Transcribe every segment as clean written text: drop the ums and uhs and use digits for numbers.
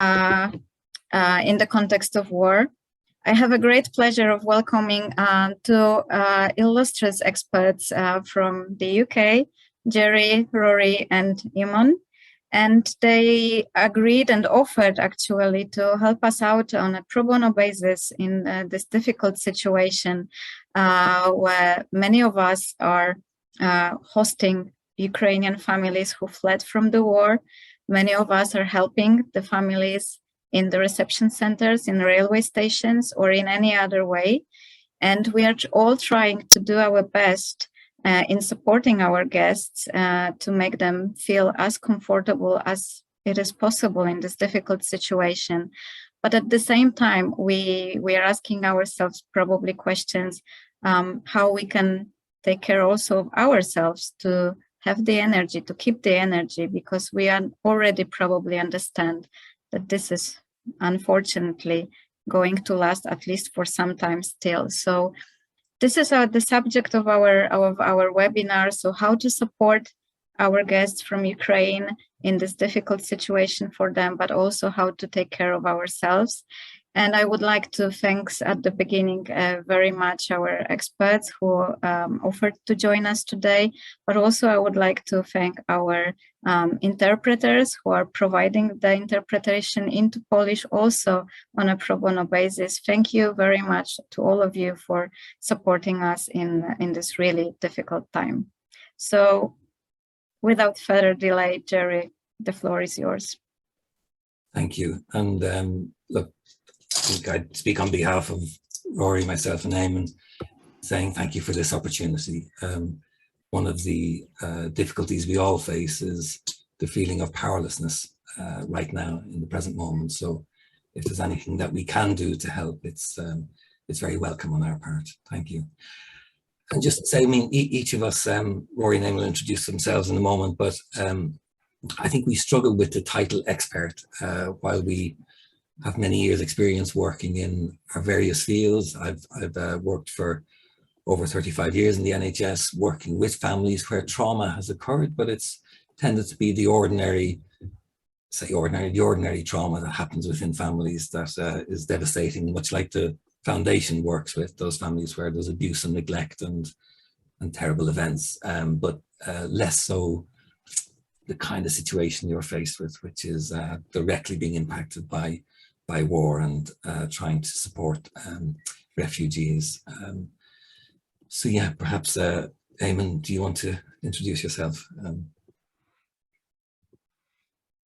in the context of war. I have a great pleasure of welcoming two illustrious experts from the UK, Gerry, Rory, and Eamon. And they agreed and offered actually to help us out on a pro bono basis in this difficult situation where many of us are hosting Ukrainian families who fled from the war. Many of us are helping the families in the reception centers, in railway stations, or in any other way. And we are all trying to do our best in supporting our guests to make them feel as comfortable as it is possible in this difficult situation. But at the same time, we are asking ourselves probably questions how we can take care also of ourselves to have the energy, to keep the energy, because we are already probably understand that this is unfortunately going to last at least for some time still. So this is the subject of our webinar. So how to support our guests from Ukraine in this difficult situation for them, but also how to take care of ourselves. And I would like to thank at the beginning very much our experts who offered to join us today, but also I would like to thank our interpreters who are providing the interpretation into Polish also on a pro bono basis. Thank you very much to all of you for supporting us in this really difficult time. So without further delay, Gerry, the floor is yours. Thank you. And look, I think I'd speak on behalf of Rory, myself, and Eamon, saying thank you for this opportunity. One of the difficulties we all face is the feeling of powerlessness right now in the present moment. So if there's anything that we can do to help, it's very welcome on our part. Thank you. And just to say, I mean, each of us, Rory and Eamon will introduce themselves in a moment, but I think we struggle with the title expert while we have many years experience working in our various fields. I've worked for over 35 years in the NHS, working with families where trauma has occurred, but it's tended to be the ordinary trauma that happens within families that is devastating, much like the foundation works with those families where there's abuse and neglect and terrible events, but less so the kind of situation you're faced with, which is directly being impacted by war and trying to support refugees. So yeah, perhaps Eamon, do you want to introduce yourself?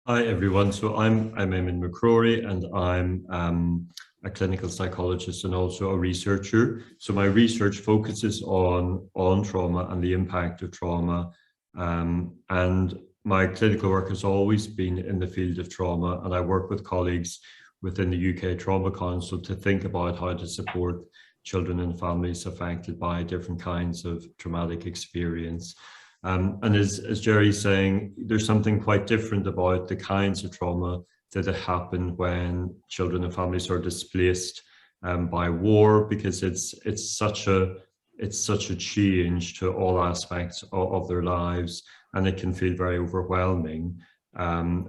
Hi everyone, so I'm Eamon McCroy, and I'm a clinical psychologist and also a researcher. So my research focuses on trauma and the impact of trauma, and my clinical work has always been in the field of trauma, and I work with colleagues within the UK Trauma Council to think about how to support children and families affected by different kinds of traumatic experience. And as Gerry's saying, there's something quite different about the kinds of trauma that happen when children and families are displaced by war, because it's such a change to all aspects of their lives, and it can feel very overwhelming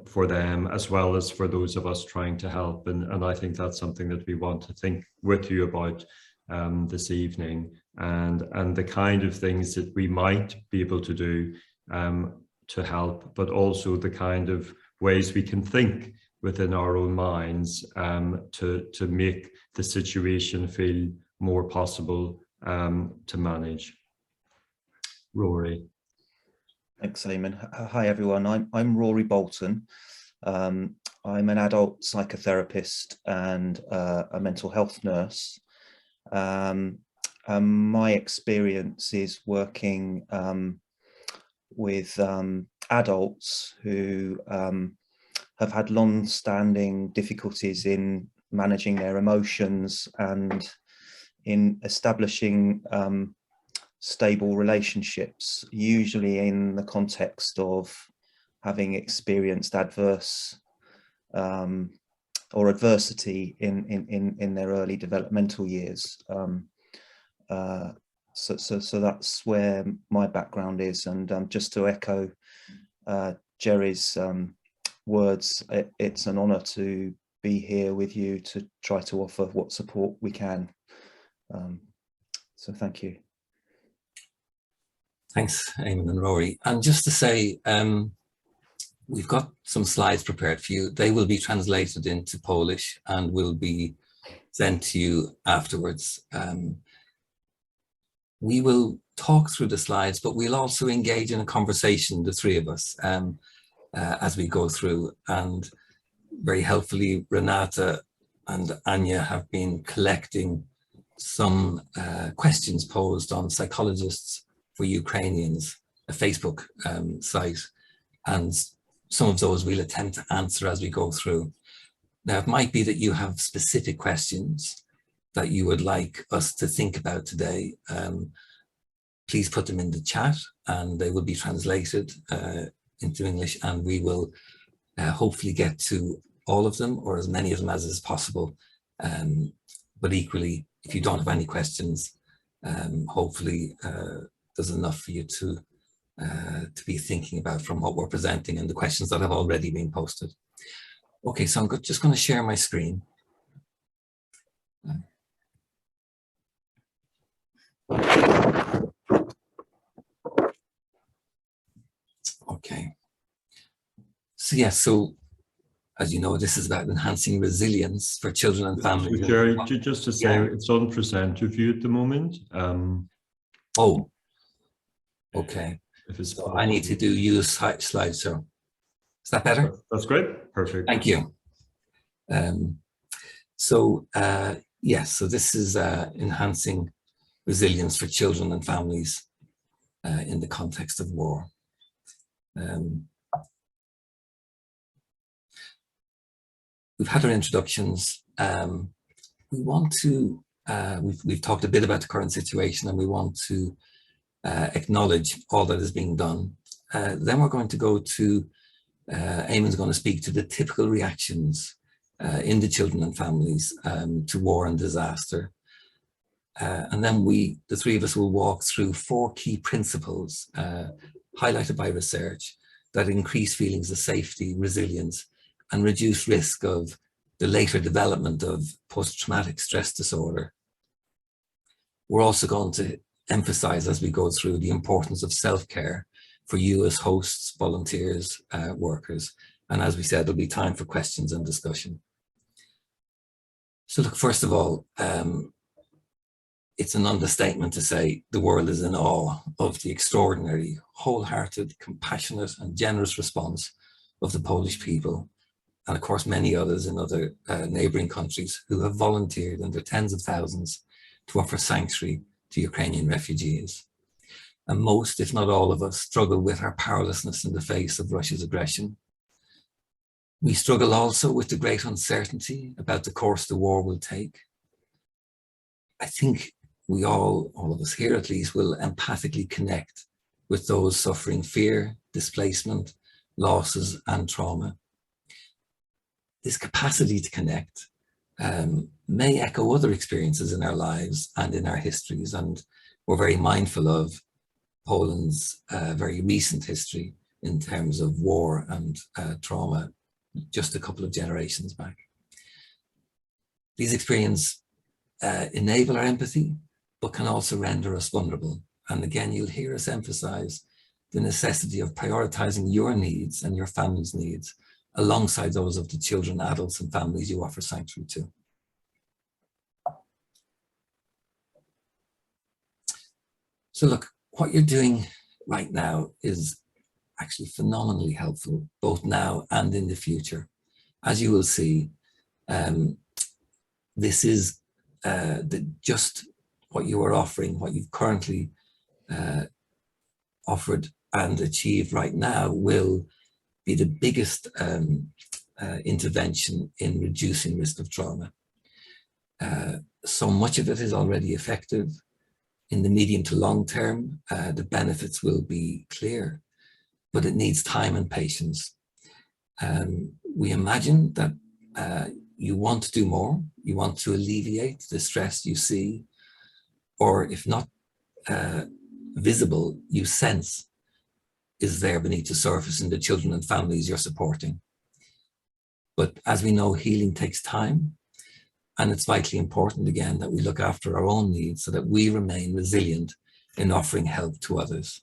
for them as well as for those of us trying to help. And I think that's something that we want to think with you about this evening, and the kind of things that we might be able to do to help, but also the kind of ways we can think within our own minds to make the situation feel more possible to manage. Rory. Thanks, Eamon. Hi everyone, I'm Rory Bolton. I'm an adult psychotherapist and a mental health nurse. My experience is working with adults who have had long-standing difficulties in managing their emotions and in establishing stable relationships, usually in the context of having experienced adverse or adversity in their early developmental years. So that's where my background is, and just to echo Gerry's words. It's an honour to be here with you to try to offer what support we can. So thank you. Thanks, Eamon and Rory. And just to say, we've got some slides prepared for you. They will be translated into Polish and will be sent to you afterwards. We will talk through the slides, but we'll also engage in a conversation, the three of us, as we go through. And very helpfully, Renata and Anya have been collecting some questions posed on Psychologists for Ukrainians, a Facebook site, and some of those we'll attempt to answer as we go through. Now, it might be that you have specific questions that you would like us to think about today. Please put them in the chat and they will be translated into English, and we will hopefully get to all of them, or as many of them as is possible. But equally, if you don't have any questions, hopefully there's enough for you to be thinking about from what we're presenting and the questions that have already been posted. Okay, so I'm just going to share my screen. Okay. So yes, so as you know, this is about enhancing resilience for children and families. Gerry, just to say, it's on presenter view at the moment. Oh, okay. If it's so I need to do use slideshow. Is that better? That's great. Perfect. Thank you. Yes, so this is enhancing resilience for children and families in the context of war. We've had our introductions. We want to, we've talked a bit about the current situation, and we want to acknowledge all that is being done. Then we're going to go to, Eamon's going to speak to the typical reactions in the children and families to war and disaster. And then the three of us will walk through 4 key principles highlighted by research that increase feelings of safety, resilience, and reduce risk of the later development of post-traumatic stress disorder. We're also going to emphasize as we go through the importance of self-care for you as hosts, volunteers, workers. And as we said, there'll be time for questions and discussion. So look, first of all, it's an understatement to say the world is in awe of the extraordinary, wholehearted, compassionate and generous response of the Polish people, and of course many others in other neighbouring countries who have volunteered in their tens of thousands to offer sanctuary to Ukrainian refugees. And most, if not all of us, struggle with our powerlessness in the face of Russia's aggression. We struggle also with the great uncertainty about the course the war will take. I think we all of us here at least, will empathically connect with those suffering fear, displacement, losses and trauma. This capacity to connect may echo other experiences in our lives and in our histories, and we're very mindful of Poland's very recent history in terms of war and trauma just a couple of generations back. These experiences enable our empathy, but can also render us vulnerable. And again, you'll hear us emphasize the necessity of prioritizing your needs and your family's needs alongside those of the children, adults and families you offer sanctuary to. So look, what you're doing right now is actually phenomenally helpful, both now and in the future. As you will see, this is just what you are offering, what you've currently offered and achieved right now will be the biggest intervention in reducing risk of trauma. So much of it is already effective. In the medium to long term, the benefits will be clear, but it needs time and patience. We imagine that you want to do more, you want to alleviate the stress you see, or if not visible, you sense is there beneath the surface in the children and families you're supporting. But as we know, healing takes time, and it's vitally important, again, that we look after our own needs so that we remain resilient in offering help to others.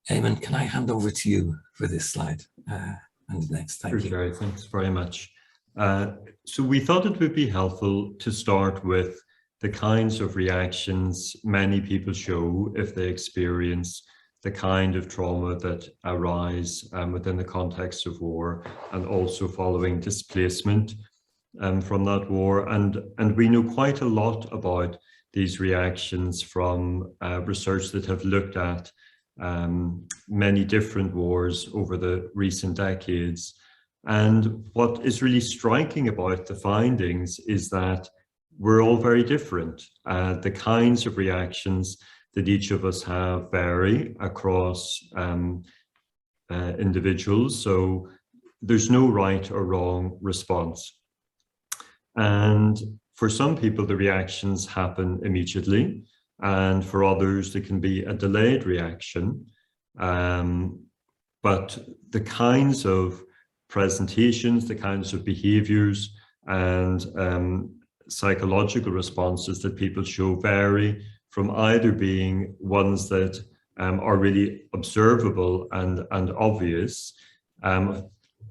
Eamon, can I hand over to you for this slide and the next? Thank you. Gerry, thanks very much. So we thought it would be helpful to start with the kinds of reactions many people show if they experience the kind of trauma that arise within the context of war, and also following displacement from that war. And we know quite a lot about these reactions from research that have looked at many different wars over the recent decades. And what is really striking about the findings is that we're all very different. The kinds of reactions that each of us have vary across individuals. So there's no right or wrong response. And for some people, the reactions happen immediately. And for others, there can be a delayed reaction. But the kinds of presentations, the kinds of behaviors and psychological responses that people show vary from either being ones that are really observable and obvious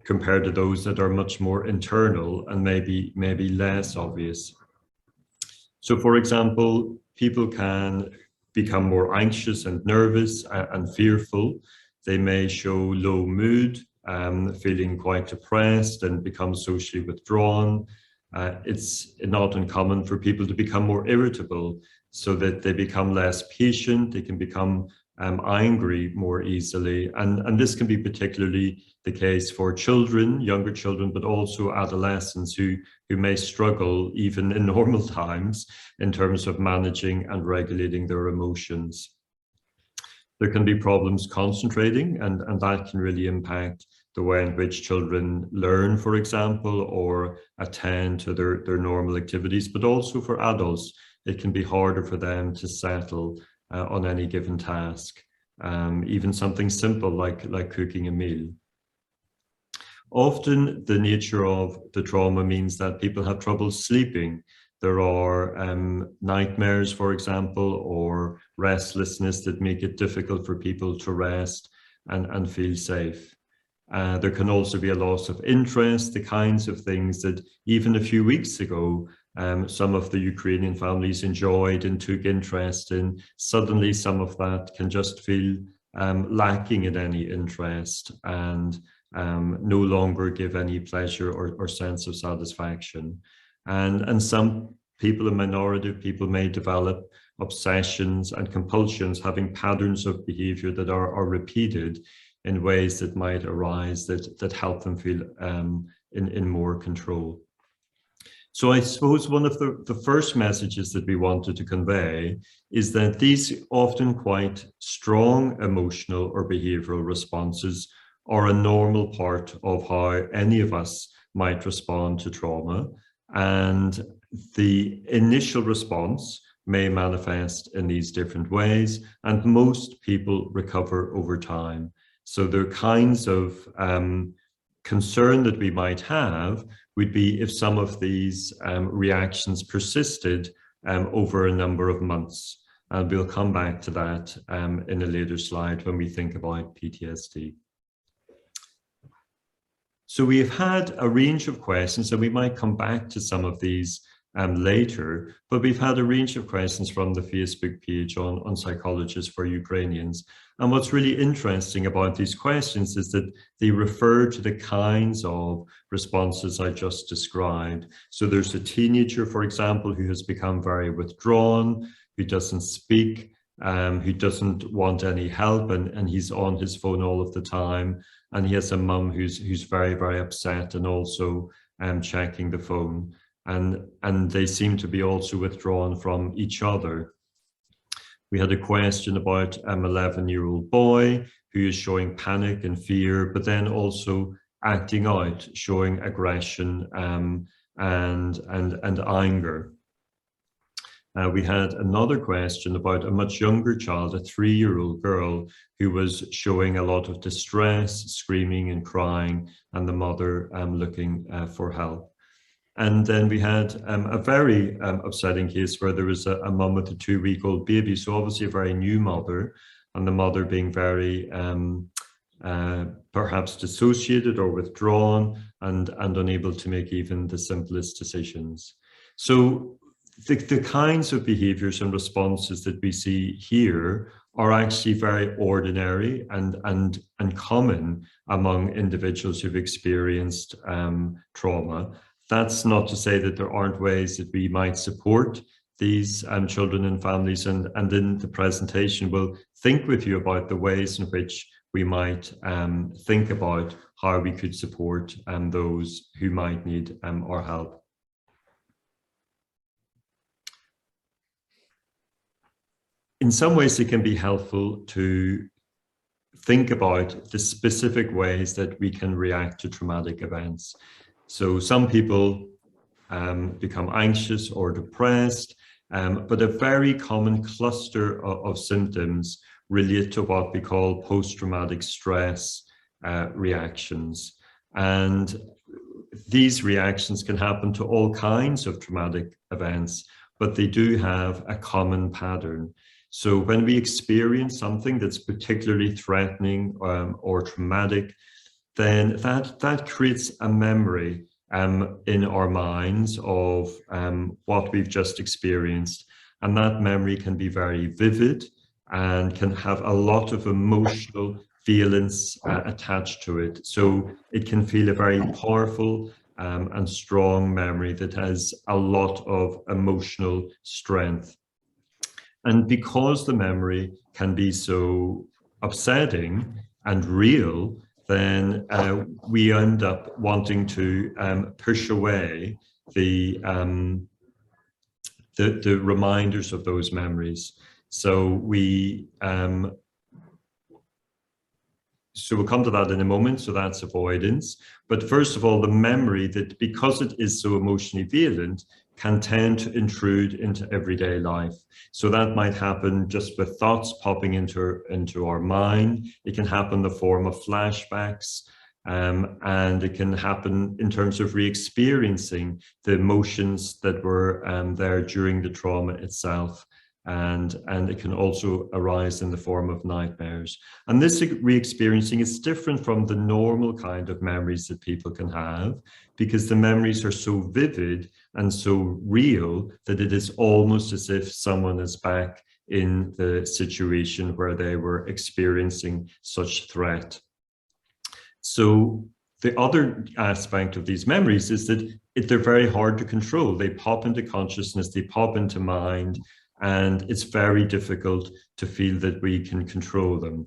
compared to those that are much more internal and maybe less obvious. So for example, people can become more anxious and nervous and fearful. They may show low mood, feeling quite depressed and become socially withdrawn. It's not uncommon for people to become more irritable, so that they become less patient. They can become angry more easily. And this can be particularly the case for children, younger children, but also adolescents who may struggle even in normal times in terms of managing and regulating their emotions. There can be problems concentrating, and that can really impact the way in which children learn, for example, or attend to their normal activities, but also for adults. It can be harder for them to settle on any given task, even something simple like cooking a meal. Often the nature of the trauma means that people have trouble sleeping. There are nightmares, for example, or restlessness that make it difficult for people to rest and feel safe. There can also be a loss of interest, the kinds of things that even a few weeks ago some of the Ukrainian families enjoyed and took interest in. Suddenly some of that can just feel lacking in any interest and no longer give any pleasure or sense of satisfaction. And some people, a minority of people, may develop obsessions and compulsions, having patterns of behavior that are repeated in ways that might arise that help them feel in more control. So I suppose one of the first messages that we wanted to convey is that these often quite strong emotional or behavioral responses are a normal part of how any of us might respond to trauma. And the initial response may manifest in these different ways, and most people recover over time. So there are kinds of concern that we might have would be if some of these reactions persisted over a number of months. And we'll come back to that in a later slide when we think about PTSD. So we've had a range of questions, and we might come back to some of these later, but we've had a range of questions from the Facebook page on Psychologists for Ukrainians. And what's really interesting about these questions is that they refer to the kinds of responses I just described. So there's a teenager, for example, who has become very withdrawn, who doesn't speak, who doesn't want any help, and he's on his phone all of the time. And he has a mum who's very, very upset and also checking the phone. And they seem to be also withdrawn from each other. We had a question about an 11-year-old boy who is showing panic and fear, but then also acting out, showing aggression and anger. We had another question about a much younger child, a 3-year-old girl, who was showing a lot of distress, screaming and crying, and the mother looking for help. And then we had a very upsetting case where there was a mum with a 2-week-old baby, so obviously a very new mother, and the mother being very perhaps dissociated or withdrawn and unable to make even the simplest decisions. So the kinds of behaviors and responses that we see here are actually very ordinary and common among individuals who've experienced trauma. That's not to say that there aren't ways that we might support these children and families, and in the presentation we'll think with you about the ways in which we might think about how we could support those who might need our help. In some ways, it can be helpful to think about the specific ways that we can react to traumatic events. So some people become anxious or depressed, but a very common cluster of symptoms relate to what we call post-traumatic stress reactions. And these reactions can happen to all kinds of traumatic events, but they do have a common pattern. So when we experience something that's particularly threatening or traumatic, then that creates a memory in our minds of what we've just experienced. And that memory can be very vivid and can have a lot of emotional feelings attached to it. So it can feel a very powerful and strong memory that has a lot of emotional strength. And because the memory can be so upsetting and real, then we end up wanting to push away the reminders of those memories. So we'll come to that in a moment. So that's avoidance. But first of all, the memory, that because it is so emotionally violent, can tend to intrude into everyday life. So that might happen just with thoughts popping into our mind. It can happen in the form of flashbacks, and it can happen in terms of re-experiencing the emotions that were there during the trauma itself. And it can also arise in the form of nightmares. And this re-experiencing is different from the normal kind of memories that people can have, because the memories are so vivid and so real that it is almost as if someone is back in the situation where they were experiencing such threat. So the other aspect of these memories is that they're very hard to control. They pop into consciousness, they pop into mind, and it's very difficult to feel that we can control them.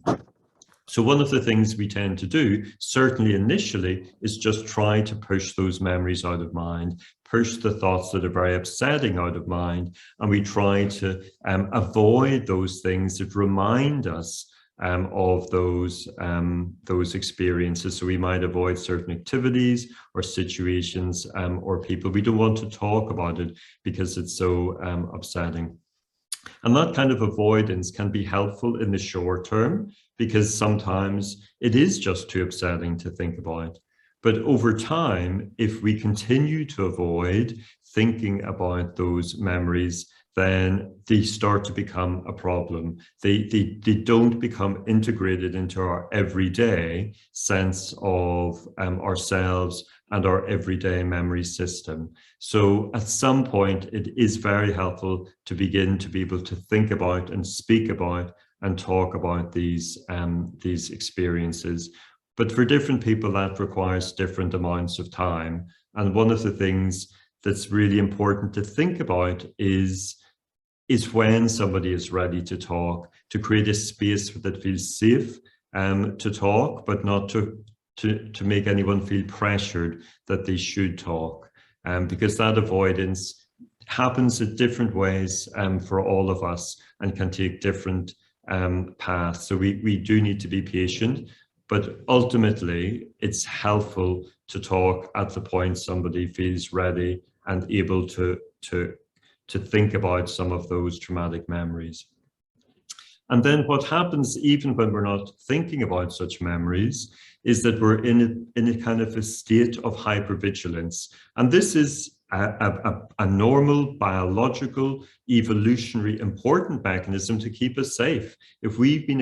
So one of the things we tend to do, certainly initially, is just try to push those memories out of mind, push the thoughts that are very upsetting out of mind, and we try to avoid those things that remind us of those experiences. So we might avoid certain activities or situations or people. We don't want to talk about it because it's so upsetting. And that kind of avoidance can be helpful in the short term, because sometimes it is just too upsetting to think about. But over time, if we continue to avoid thinking about those memories, then they start to become a problem. They don't become integrated into our everyday sense of ourselves and our everyday memory system. So at some point, it is very helpful to begin to be able to think about and speak about and talk about these experiences. But for different people, that requires different amounts of time. And one of the things that's really important to think about is when somebody is ready to talk, to create a space that feels safe to talk, but not to make anyone feel pressured that they should talk. Because that avoidance happens in different ways for all of us and can take different paths. So we do need to be patient, but ultimately it's helpful to talk at the point somebody feels ready and able to to think about some of those traumatic memories. And then what happens, even when we're not thinking about such memories, is that we're in a kind of a state of hypervigilance. And this is a normal biological, evolutionary, important mechanism to keep us safe. If we've been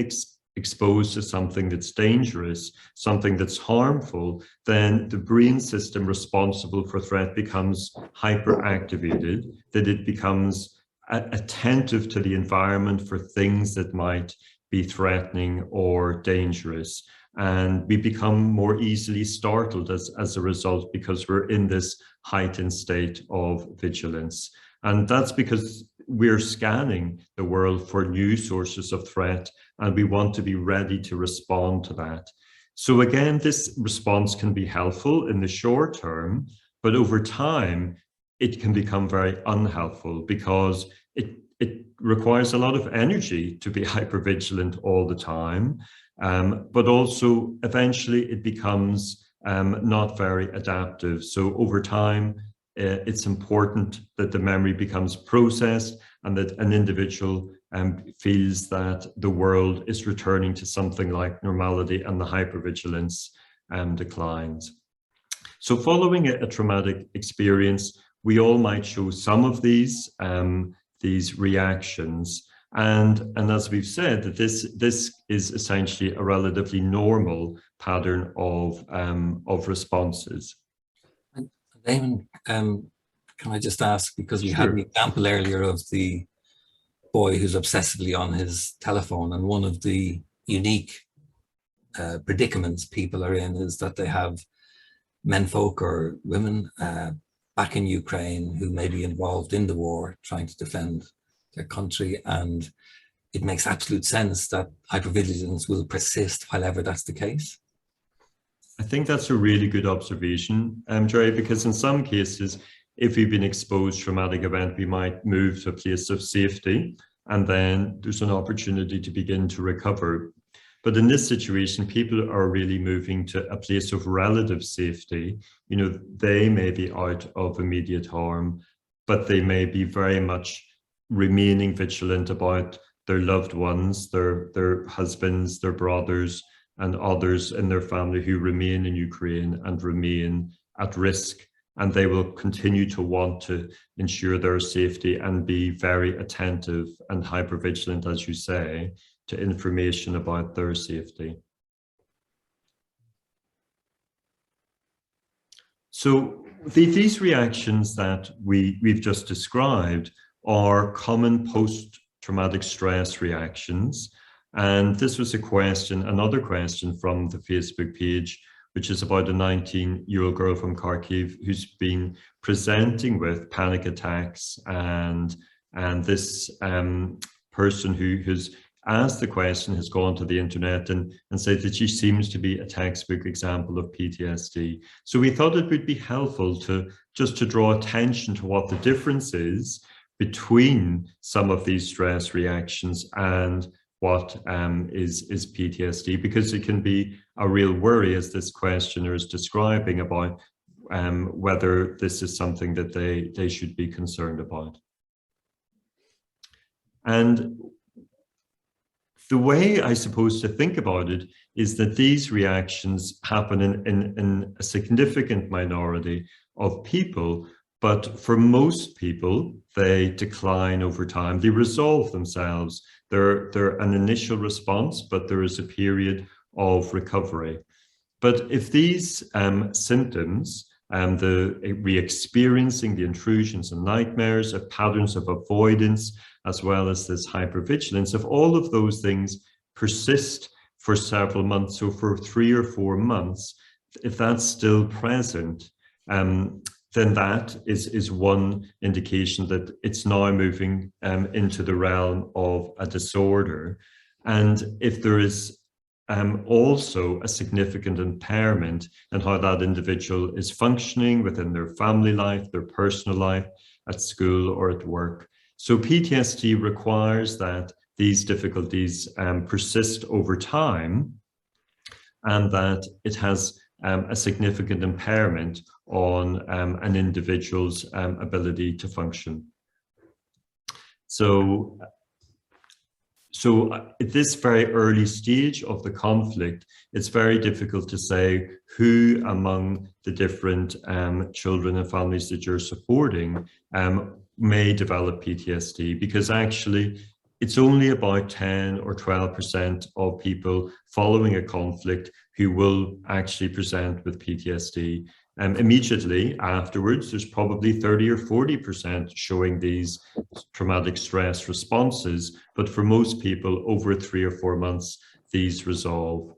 exposed to something that's dangerous, something that's harmful, then the brain system responsible for threat becomes hyperactivated, that it becomes attentive to the environment for things that might be threatening or dangerous. And we become more easily startled as a result, because we're in this heightened state of vigilance. And that's because we're scanning the world for new sources of threat, and we want to be ready to respond to that. So again, this response can be helpful in the short term, but over time, it can become very unhelpful, because it requires a lot of energy to be hypervigilant all the time. But also eventually it becomes not very adaptive. So over time, it's important that the memory becomes processed and that an individual feels that the world is returning to something like normality, and the hypervigilance declines. So following a traumatic experience, we all might show some of these reactions. And as we've said, that this is essentially a relatively normal pattern of responses. And Eamon, can I just ask, because we had an example earlier of the boy who's obsessively on his telephone, and one of the unique predicaments people are in is that they have menfolk or women back in Ukraine who may be involved in the war, trying to defend their country, and it makes absolute sense that hypervigilance will persist while that's the case. I think that's a really good observation, Gerry, because in some cases, if we've been exposed to a traumatic event, we might move to a place of safety, and then there's an opportunity to begin to recover. But in this situation, people are really moving to a place of relative safety. You know, they may be out of immediate harm, but they may be very much remaining vigilant about their loved ones, their husbands, their brothers, and others in their family who remain in Ukraine and remain at risk. And they will continue to want to ensure their safety and be very attentive and hypervigilant, as you say, to information about their safety. So these reactions that we've just described are common post-traumatic stress reactions. And this was another question from the Facebook page, which is about a 19-year-old girl from Kharkiv who's been presenting with panic attacks, and this person who's asked the question has gone to the internet and said that she seems to be a textbook example of PTSD. So we thought it would be helpful to draw attention to what the difference is between some of these stress reactions and what is PTSD, because it can be a real worry, as this questioner is describing, about whether this is something that they should be concerned about. And the way, I suppose, to think about it is that these reactions happen in a significant minority of people, but for most people, they decline over time. They resolve themselves. They're an initial response, but there is a period of recovery. But if these symptoms, the re-experiencing the intrusions and nightmares, of patterns of avoidance, as well as this hypervigilance, if all of those things persist for several months, so for 3 or 4 months, if that's still present, then that is one indication that it's now moving into the realm of a disorder. And if there is also a significant impairment in how that individual is functioning within their family life, their personal life, at school or at work. So PTSD requires that these difficulties persist over time, and that it has a significant impairment on an individual's ability to function. So at this very early stage of the conflict, it's very difficult to say who among the different children and families that you're supporting may develop PTSD, because actually it's only about 10 or 12% of people following a conflict who will actually present with PTSD. Immediately afterwards, there's probably 30 or 40% showing these traumatic stress responses, but for most people, over 3 or 4 months, these resolve.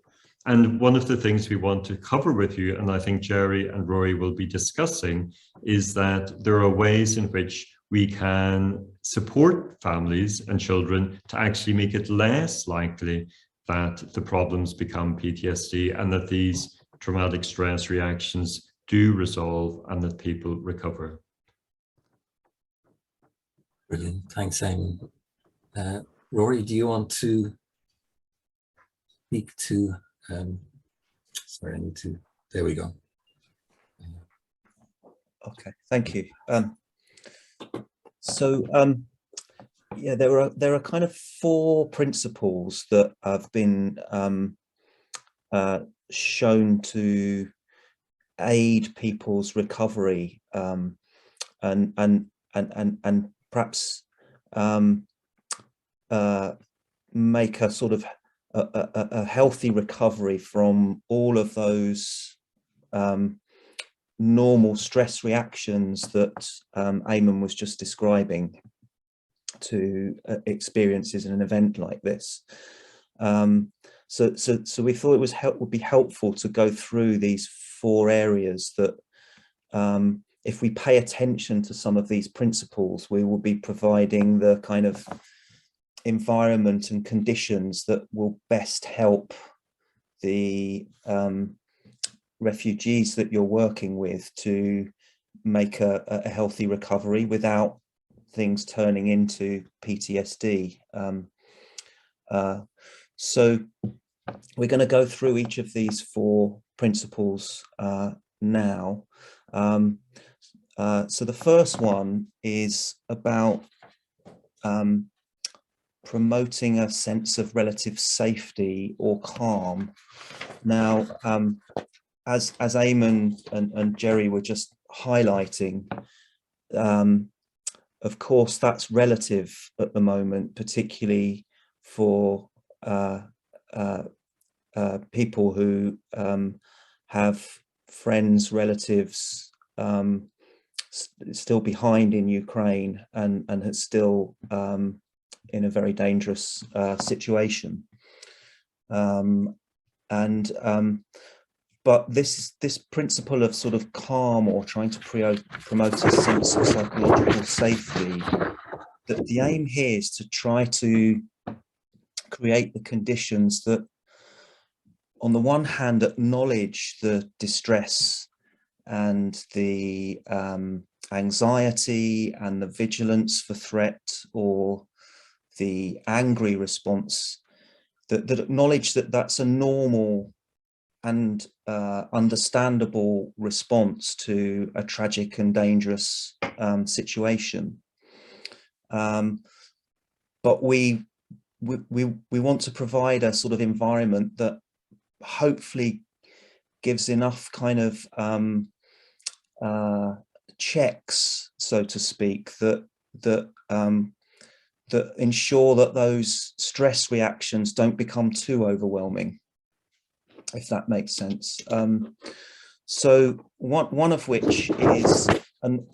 And one of the things we want to cover with you, and I think Gerry and Rory will be discussing, is that there are ways in which we can support families and children to actually make it less likely that the problems become PTSD and that these traumatic stress reactions do resolve and that people recover. Brilliant, thanks, Eamon. Rory, do you want to speak to, sorry, I need to, there we go. Okay, thank you. Yeah, there are kind of 4 principles that have been shown to aid people's recovery and perhaps make a sort of a healthy recovery from all of those normal stress reactions that Eamon was just describing to experiences in an event like this. So we thought it would be helpful to go through these 4 areas that if we pay attention to some of these principles, we will be providing the kind of environment and conditions that will best help the refugees that you're working with to make a healthy recovery without things turning into PTSD. So we're going to go through each of these 4 principles now. So the first one is about promoting a sense of relative safety or calm. Now, as Eamon and Gerry were just highlighting, of course, that's relative at the moment, particularly for people who have friends, relatives still behind in Ukraine and are still in a very dangerous situation. But this principle of sort of calm, or trying to promote a sense of psychological safety, that the aim here is to try to create the conditions that, on the one hand, acknowledge the distress and the anxiety and the vigilance for threat, or the angry response, that acknowledge that that's a normal and understandable response to a tragic and dangerous situation. But we want to provide a sort of environment that hopefully gives enough kind of checks, so to speak, that ensure that those stress reactions don't become too overwhelming, if that makes sense. So one of which is, and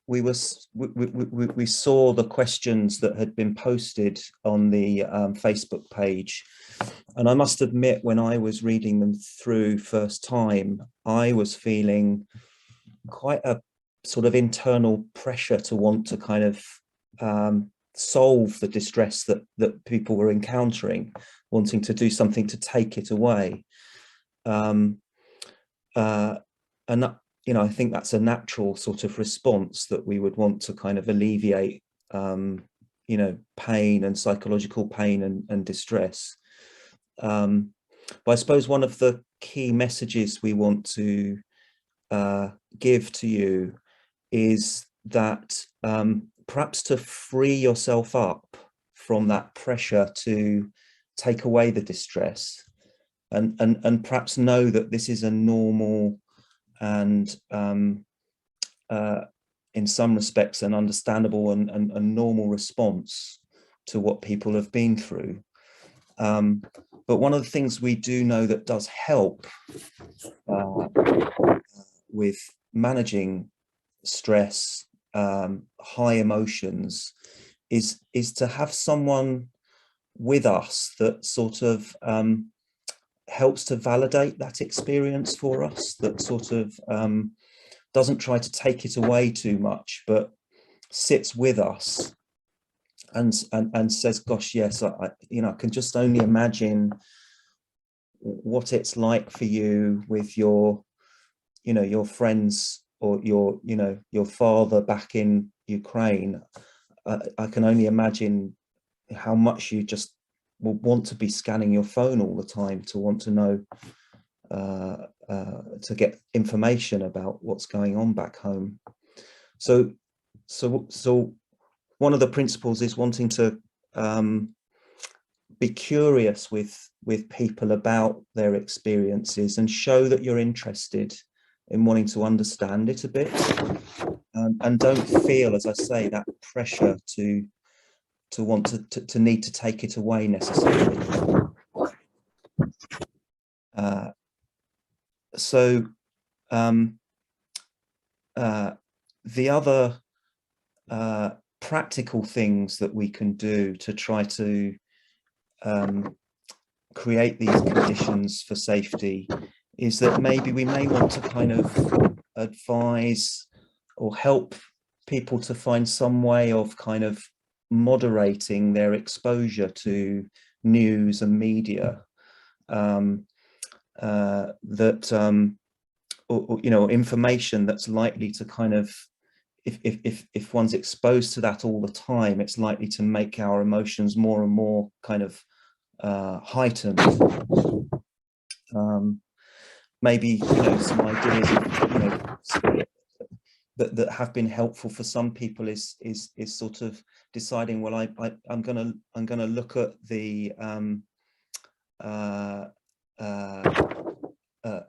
we saw the questions that had been posted on the Facebook page, and I must admit, when I was reading them through first time, I was feeling quite a sort of internal pressure to want to kind of solve the distress that people were encountering, wanting to do something to take it away. And you know, I think that's a natural sort of response, that we would want to kind of alleviate, you know, pain and psychological pain and distress. But I suppose one of the key messages we want to give to you is that perhaps to free yourself up from that pressure to take away the distress, and perhaps know that this is a normal and in some respects an understandable and normal response to what people have been through. But one of the things we do know that does help with managing stress, high emotions, is to have someone with us that sort of helps to validate that experience for us, that sort of doesn't try to take it away too much, but sits with us and says, gosh, yes, I can just only imagine what it's like for you with your friends or your father back in Ukraine. I can only imagine how much you just will want to be scanning your phone all the time to want to know, to get information about what's going on back home. So one of the principles is wanting to be curious with people about their experiences and show that you're interested in wanting to understand it a bit, and don't feel, as I say, that pressure to want to need to take it away necessarily. The other practical things that we can do to try to create these conditions for safety is that maybe we may want to kind of advise or help people to find some way of kind of moderating their exposure to news and media, or information that's likely to kind of, if one's exposed to that all the time, it's likely to make our emotions more and more kind of heightened. Maybe some ideas that have been helpful for some people is sort of deciding, well, I'm gonna look at the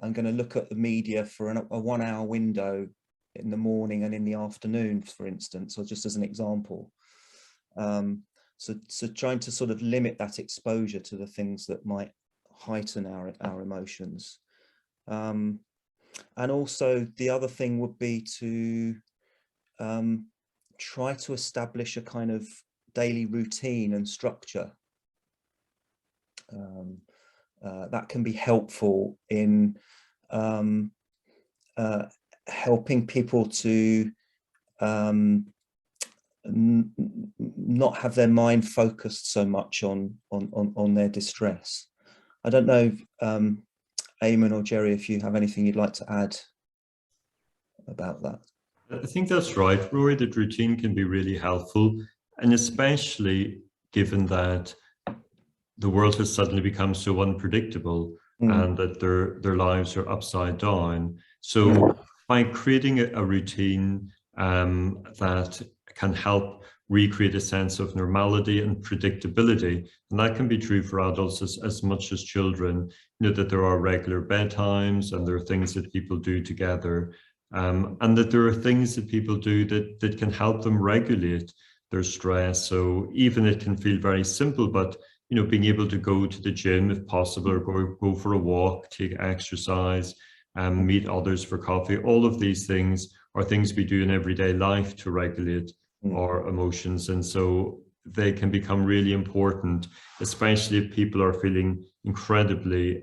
I'm going to look at the media for a 1 hour window in the morning and in the afternoon, for instance, or just as an example. So trying to sort of limit that exposure to the things that might heighten our emotions. And also the other thing would be to try to establish a kind of daily routine and structure. That can be helpful in helping people to not have their mind focused so much on their distress. I don't know, Eamon or Gerry, if you have anything you'd like to add about that. I think that's right, Rory, that routine can be really helpful, and especially given that the world has suddenly become so unpredictable and that their lives are upside down. So by creating a routine that can help recreate a sense of normality and predictability, and that can be true for adults as much as children, that there are regular bedtimes and there are things that people do together, and that there are things that people do that can help them regulate their stress. So even it can feel very simple, but being able to go to the gym if possible, or go for a walk, take exercise, meet others for coffee. All of these things are things we do in everyday life to regulate our emotions. And so they can become really important, especially if people are feeling incredibly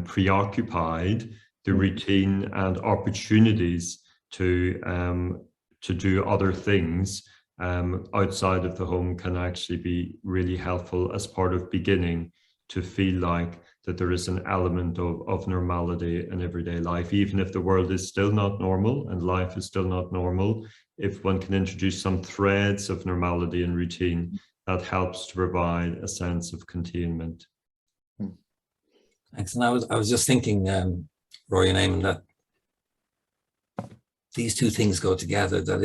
preoccupied. The routine and opportunities to do other things outside of the home can actually be really helpful as part of beginning to feel like that there is an element of normality in everyday life, even if the world is still not normal and life is still not normal. If one can introduce some threads of normality and routine, that helps to provide a sense of containment. Thanks. And I was just thinking, Rory and Eamon, that these two things go together, that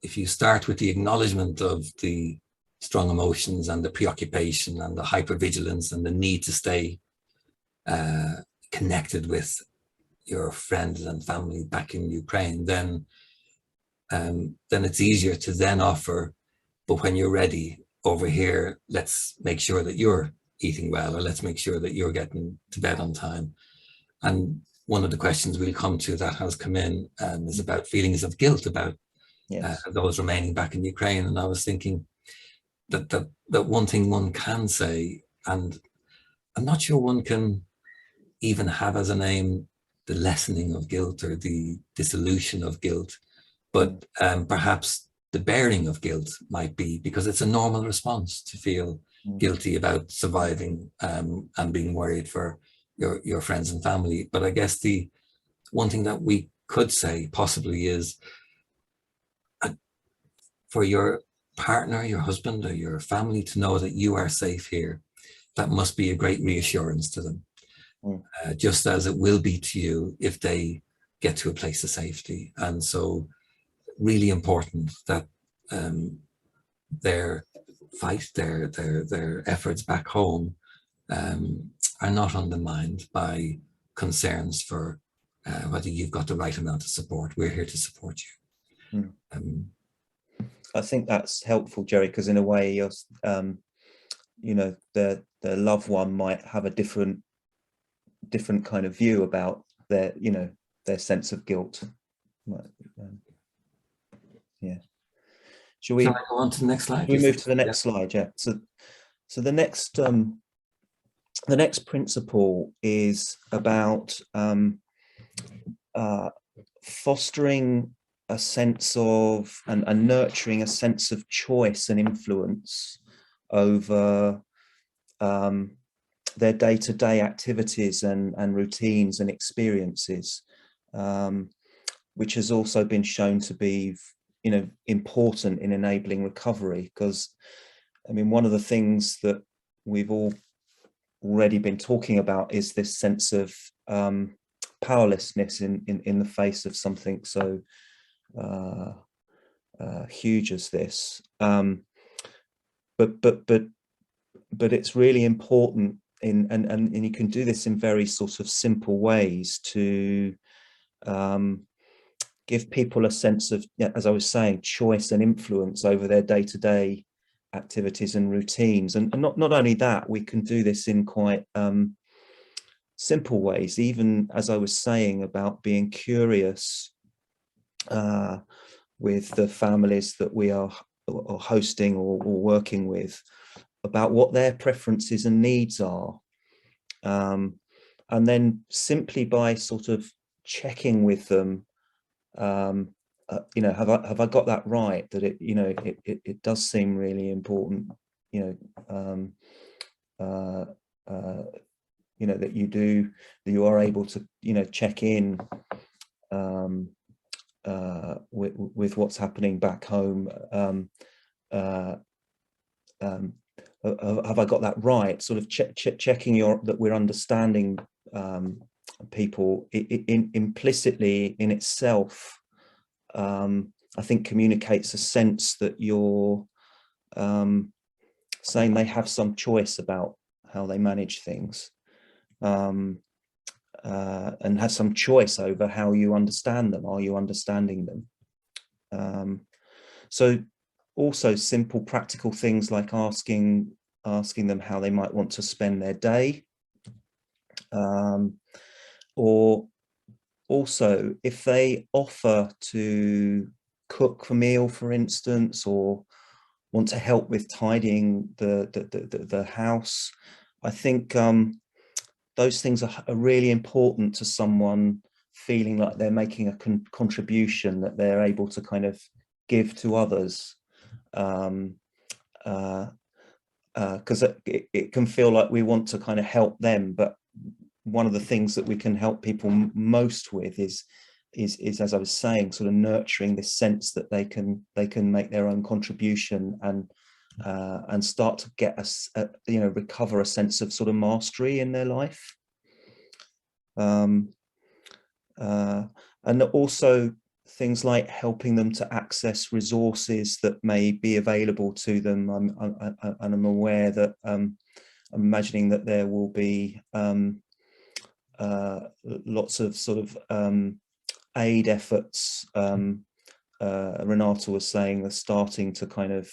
if you start with the acknowledgement of the strong emotions and the preoccupation and the hypervigilance and the need to stay connected with your friends and family back in Ukraine, then it's easier to then offer, but when you're ready over here, let's make sure that you're eating well, or let's make sure that you're getting to bed on time. And one of the questions we'll come to that has come in is about feelings of guilt about those remaining back in Ukraine. And I was thinking that one thing one can say, and I'm not sure one can even have as an aim the lessening of guilt or the dissolution of guilt, but perhaps the bearing of guilt might be, because it's a normal response to feel guilty about surviving and being worried for your friends and family. But I guess the one thing that we could say possibly is for your partner, your husband, or your family to know that you are safe here, that must be a great reassurance to them. Just as it will be to you if they get to a place of safety. And so really important that their fight, their efforts back home are not undermined by concerns for whether you've got the right amount of support. We're here to support you. I think that's helpful, Gerry, because in a way, you're, you know, the loved one might have a different kind of view about their, you know, their sense of guilt. Yeah. Shall we go on to the next slide? We move to the next slide. Yeah. So the next principle is about fostering a sense of and nurturing a sense of choice and influence over their day-to-day activities and routines and experiences, which has also been shown to be, you know, important in enabling recovery. Because, I mean, one of the things that we've already been talking about is this sense of powerlessness in the face of something so huge as this. But it's really important and you can do this in very sort of simple ways to give people a sense of, as I was saying, choice and influence over their day-to-day activities and routines. And not only that, we can do this in quite simple ways, even as I was saying about being curious with the families that we are hosting or working with, about what their preferences and needs are, and then simply by sort of checking with them, you know, have I got that right? That it, you know, it does seem really important, you know, you know, that you are able to, you know, check in with what's happening back home. Have I got that right? Sort of checking that we're understanding people implicitly in itself, I think communicates a sense that you're saying they have some choice about how they manage things, and have some choice over how you understand them. Are you understanding them? So also simple practical things like asking them how they might want to spend their day, or also if they offer to cook a meal, for instance, or want to help with tidying the house. I think those things are really important to someone feeling like they're making a contribution, that they're able to kind of give to others, because it can feel like we want to kind of help them, but one of the things that we can help people most with is as I was saying, sort of nurturing this sense that they can make their own contribution and start to get you know, recover a sense of sort of mastery in their life, and also things like helping them to access resources that may be available to them. I'm aware that I'm imagining that there will be lots of sort of aid efforts. Renata was saying they're starting to kind of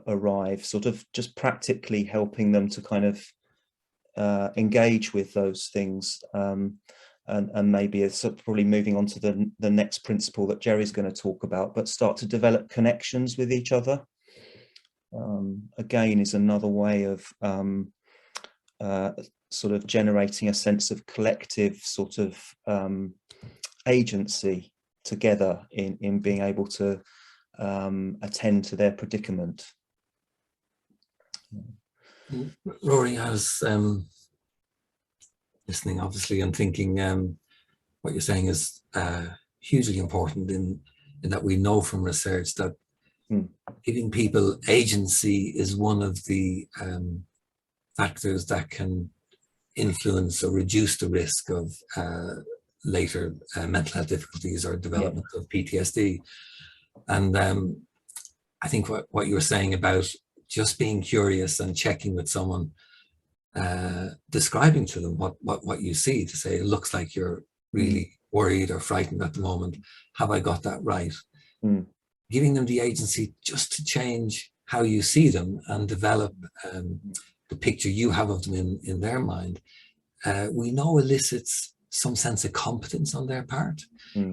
arrive, sort of just practically helping them to kind of engage with those things, and maybe it's probably moving on to the next principle that Gerry's going to talk about, but start to develop connections with each other. Again, is another way of sort of generating a sense of collective sort of agency together in being able to attend to their predicament. Rory, I was listening obviously and thinking what you're saying is hugely important in that we know from research that giving people agency is one of the factors that can influence or reduce the risk of later mental health difficulties or development of PTSD. And I think what you were saying about just being curious and checking with someone, describing to them what you see, to say, it looks like you're really worried or frightened at the moment. Have I got that right? Giving them the agency just to change how you see them and develop the picture you have of them in their mind, we know elicits some sense of competence on their part,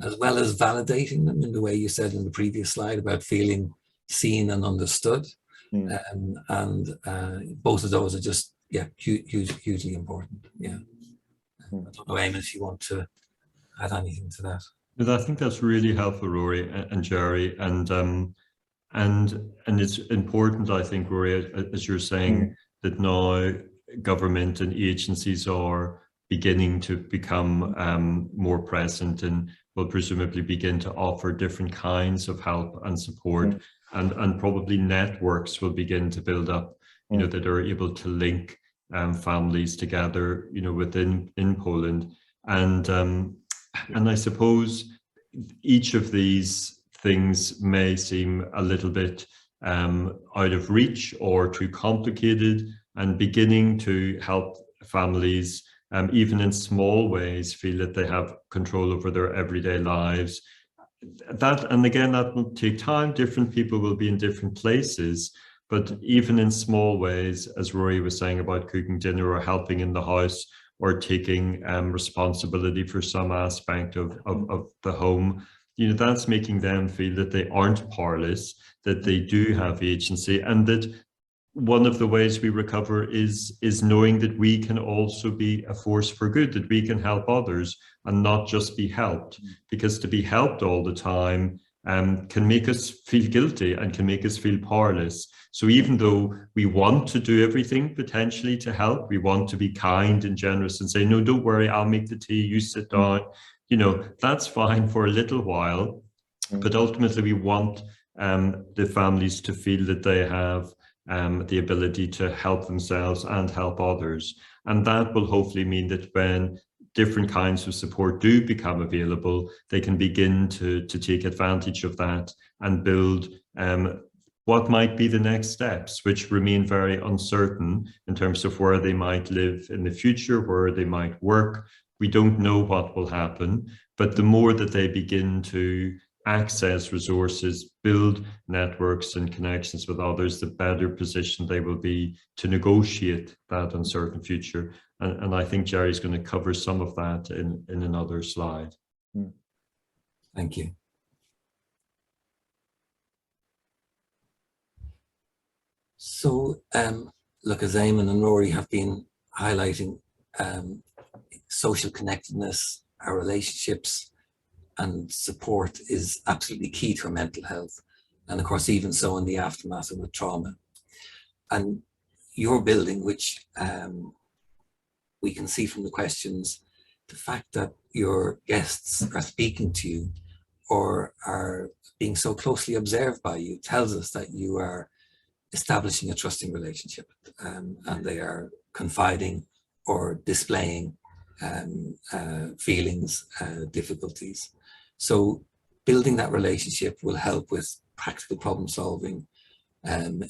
as well as validating them in the way you said in the previous slide about feeling seen and understood. And both of those are just, hugely important. I don't know, Eamon, if you want to add anything to that. I think that's really helpful, Rory and Gerry, and it's important, I think, Rory, as you're saying, that now government and agencies are beginning to become more present and will presumably begin to offer different kinds of help and support, and probably networks will begin to build up, that are able to link families together, within Poland, and I suppose each of these things may seem a little bit out of reach or too complicated, and beginning to help families, even in small ways, feel that they have control over their everyday lives. And again, that will take time. Different people will be in different places, but even in small ways, as Rory was saying about cooking dinner or helping in the house or taking responsibility for some aspect of the home, that's making them feel that they aren't powerless, that they do have agency, and that one of the ways we recover is knowing that we can also be a force for good, that we can help others and not just be helped, because to be helped all the time can make us feel guilty and can make us feel powerless. So even though we want to do everything potentially to help, we want to be kind and generous and say, no, don't worry, I'll make the tea, you sit down, that's fine for a little while, but ultimately we want the families to feel that they have the ability to help themselves and help others. And that will hopefully mean that when different kinds of support do become available, they can begin to take advantage of that and build what might be the next steps, which remain very uncertain in terms of where they might live in the future, where they might work. We don't know what will happen, but the more that they begin to access resources, build networks and connections with others, the better positioned they will be to negotiate that uncertain future. And I think Gerry's going to cover some of that in another slide. Thank you. So, look, as Eamon and Rory have been highlighting, social connectedness, our relationships, and support is absolutely key to our mental health. And of course, even so in the aftermath of the trauma. And your building, which we can see from the questions, the fact that your guests are speaking to you or are being so closely observed by you tells us that you are establishing a trusting relationship, and they are confiding or displaying feelings, difficulties. So building that relationship will help with practical problem solving,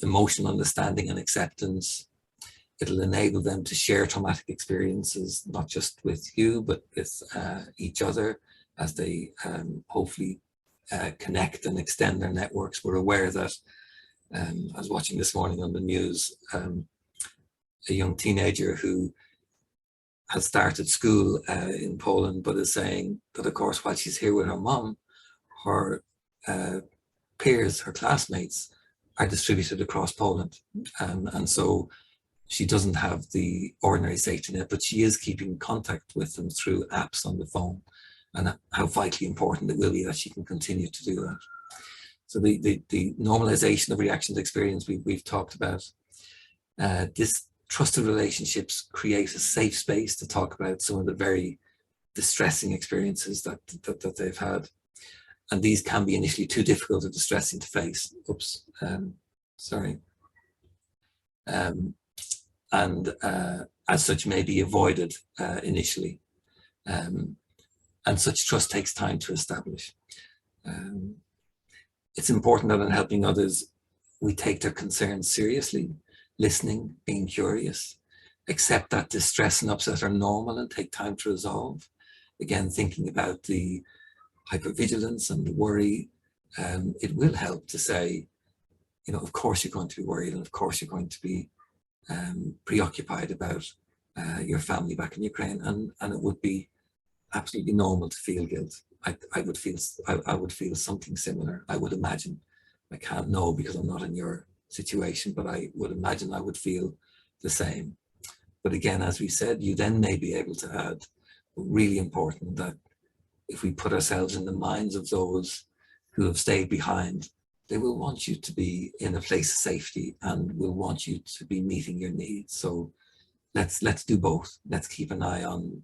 emotional understanding and acceptance. It'll enable them to share traumatic experiences, not just with you, but with each other as they hopefully connect and extend their networks. We're aware that, I was watching this morning on the news, a young teenager who has started school in Poland, but is saying that, of course, while she's here with her mom, her peers, her classmates, are distributed across Poland. And so she doesn't have the ordinary safety net, but she is keeping contact with them through apps on the phone, and how vitally important it will be that she can continue to do that. So the normalization of reaction to experience we've talked about. This trusted relationships create a safe space to talk about some of the very distressing experiences that they've had. And these can be initially too difficult or distressing to face. Oops, sorry. And as such may be avoided initially. And such trust takes time to establish. It's important that in helping others, we take their concerns seriously, listening, being curious, accept that distress and upset are normal and take time to resolve. Again, thinking about the hypervigilance and the worry, it will help to say, you know, of course you're going to be worried, and of course you're going to be preoccupied about your family back in Ukraine, and it would be absolutely normal to feel guilt. I would feel something similar. I would imagine. I can't know because I'm not in your situation, but I would imagine I would feel the same. But again, as we said, you then may be able to add, really important, that if we put ourselves in the minds of those who have stayed behind, they will want you to be in a place of safety and will want you to be meeting your needs. So let's do both. Let's keep an eye on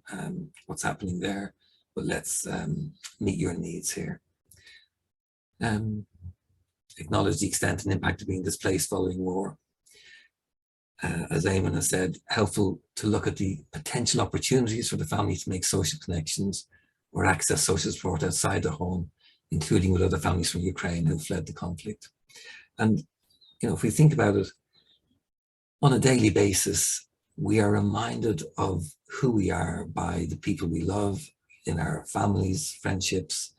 what's happening there, but let's meet your needs here. Acknowledge the extent and impact of being displaced following war. As Eamon has said, helpful to look at the potential opportunities for the family to make social connections or access social support outside the home, including with other families from Ukraine who fled the conflict. And, you know, if we think about it, on a daily basis, we are reminded of who we are by the people we love in our families, friendships.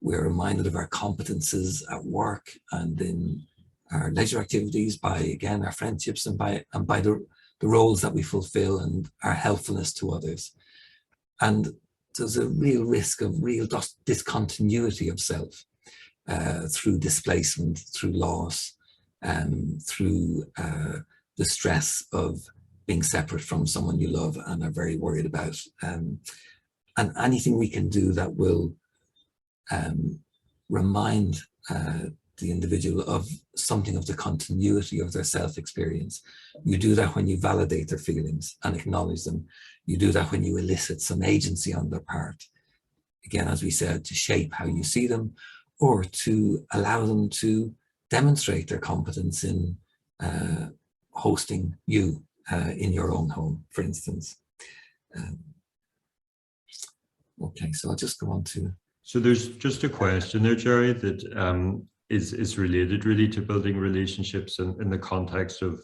We're reminded of our competences at work and in our leisure activities by, again, our friendships and by the roles that we fulfill and our helpfulness to others. And there's a real risk of real discontinuity of self through displacement, through loss, through the stress of being separate from someone you love and are very worried about. And anything we can do that will remind the individual of something of the continuity of their self-experience. You do that when you validate their feelings and acknowledge them. You do that when you elicit some agency on their part. Again, as we said, to shape how you see them, or to allow them to demonstrate their competence in hosting you in your own home, for instance. Okay, so I'll just go on to... So there's just a question there, Gerry, that is related really to building relationships in the context of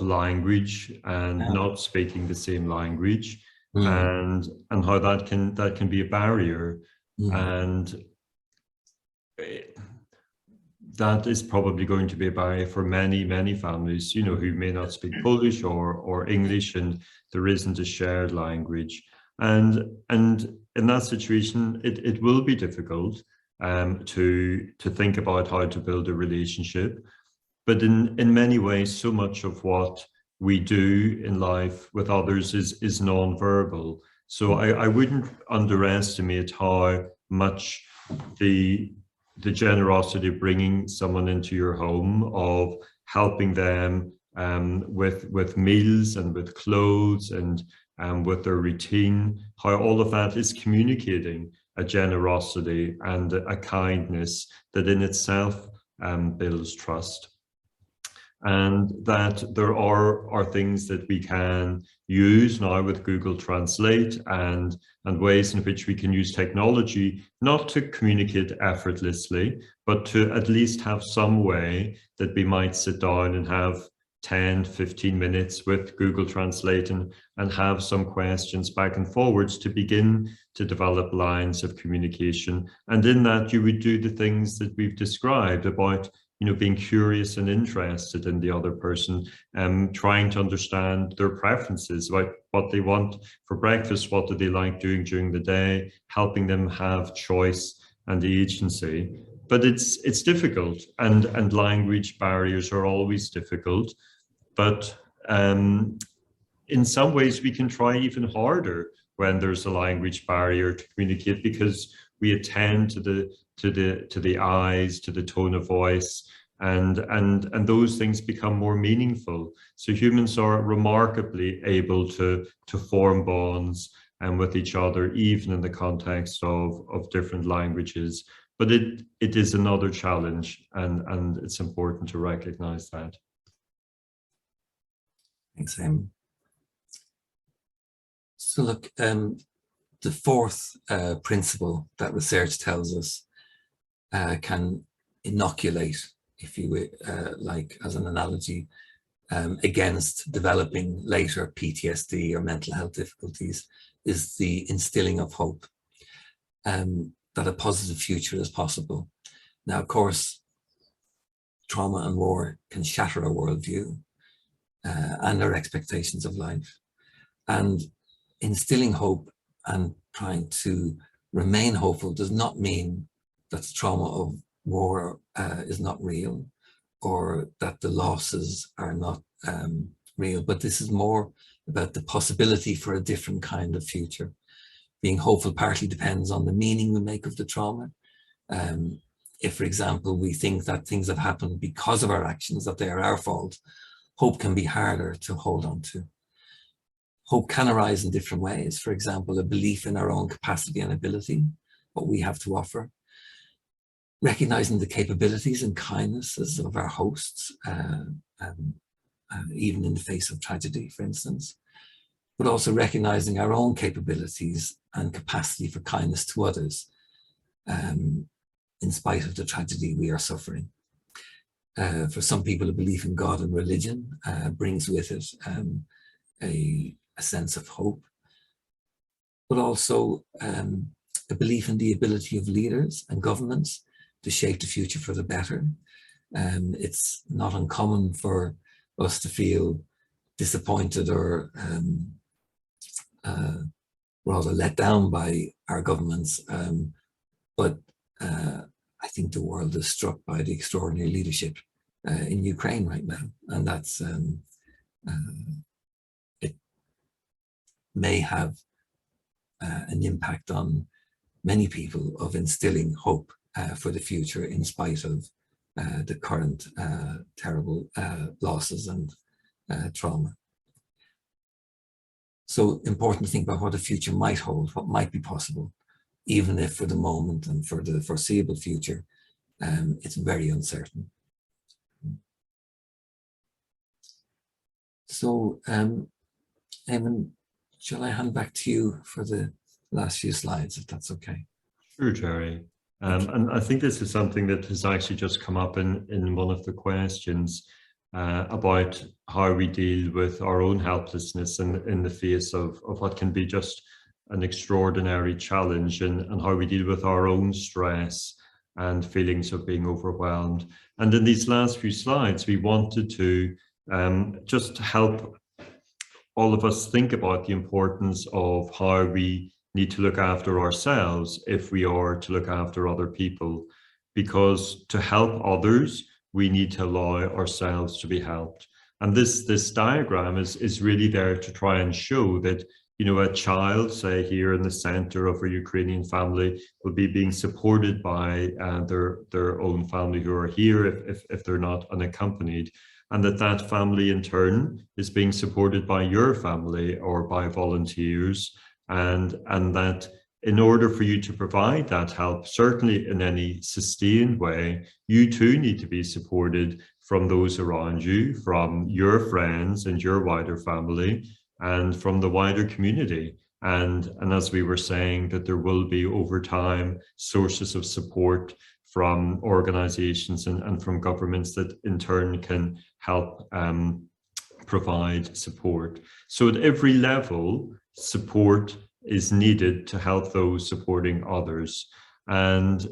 language and not speaking the same language, and how that can be a barrier, and that is probably going to be a barrier for many families, you know, who may not speak Polish or English, and there isn't a shared language, and in that situation it will be difficult to think about how to build a relationship. But in many ways, so much of what we do in life with others is non-verbal. So I wouldn't underestimate how much the generosity of bringing someone into your home, of helping them with meals and with clothes and with their routine, how all of that is communicating a generosity and a kindness that in itself builds trust. and that there are things that we can use now with Google Translate and ways in which we can use technology, not to communicate effortlessly, but to at least have some way that we might sit down and have 10, 15 minutes with Google Translate and have some questions back and forwards to begin to develop lines of communication. And in that, you would do the things that we've described about, you know, being curious and interested in the other person, trying to understand their preferences, about what they want for breakfast, what do they like doing during the day, helping them have choice and agency. But it's difficult, and language barriers are always difficult. But in some ways, we can try even harder when there's a language barrier to communicate, because we attend to the eyes, to the tone of voice, and those things become more meaningful. So humans are remarkably able to form bonds with each other, even in the context of different languages. But it is another challenge, and it's important to recognize that. Thanks, Eamon. So look, the fourth principle that research tells us can inoculate, if you like, as an analogy, against developing later PTSD or mental health difficulties, is the instilling of hope, that a positive future is possible. Now, of course, trauma and war can shatter our worldview and our expectations of life. And instilling hope and trying to remain hopeful does not mean that the trauma of war is not real, or that the losses are not real, but this is more about the possibility for a different kind of future. Being hopeful partly depends on the meaning we make of the trauma. If, for example, we think that things have happened because of our actions, that they are our fault, hope can be harder to hold on to. Hope can arise in different ways. For example, a belief in our own capacity and ability, what we have to offer. Recognizing the capabilities and kindnesses of our hosts, even in the face of tragedy, for instance. But also recognizing our own capabilities and capacity for kindness to others, in spite of the tragedy we are suffering. For some people, a belief in God and religion brings with it a sense of hope, but also a belief in the ability of leaders and governments to shape the future for the better. It's not uncommon for us to feel disappointed or rather let down by our governments, but I think the world is struck by the extraordinary leadership in Ukraine right now, and that's it may have an impact on many people of instilling hope for the future in spite of the current terrible losses and trauma. So important to think about what the future might hold, what might be possible, even if for the moment and for the foreseeable future, it's very uncertain. So, Eamon, shall I hand back to you for the last few slides, if that's okay? Sure, Gerry. And I think this is something that has actually just come up in one of the questions about how we deal with our own helplessness in the face of what can be just an extraordinary challenge, and how we deal with our own stress and feelings of being overwhelmed. And in these last few slides, we wanted to just help all of us think about the importance of how we need to look after ourselves if we are to look after other people, because to help others, we need to allow ourselves to be helped. And this diagram is really there to try and show that, you know, a child, say here in the center of a Ukrainian family, will be being supported by their own family who are here if they're not unaccompanied, and that family in turn is being supported by your family or by volunteers, and that in order for you to provide that help, certainly in any sustained way, you too need to be supported from those around you, from your friends and your wider family, and from the wider community. And as we were saying, that there will be over time sources of support from organizations and from governments that in turn can help provide support. So at every level, support is needed to help those supporting others. And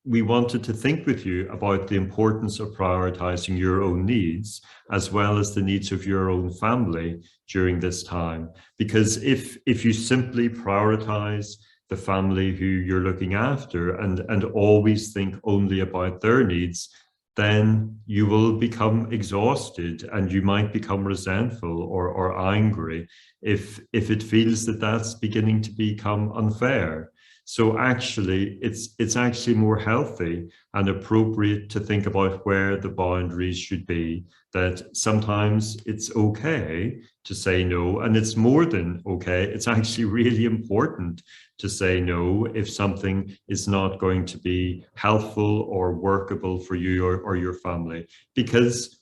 we wanted to think with you about the importance of prioritizing your own needs, as well as the needs of your own family during this time. Because if you simply prioritize the family who you're looking after and always think only about their needs, then you will become exhausted and you might become resentful or angry if it feels that that's beginning to become unfair. So actually, it's actually more healthy and appropriate to think about where the boundaries should be, that sometimes it's okay to say no, and it's more than okay, it's actually really important to say no if something is not going to be helpful or workable for you or your family, because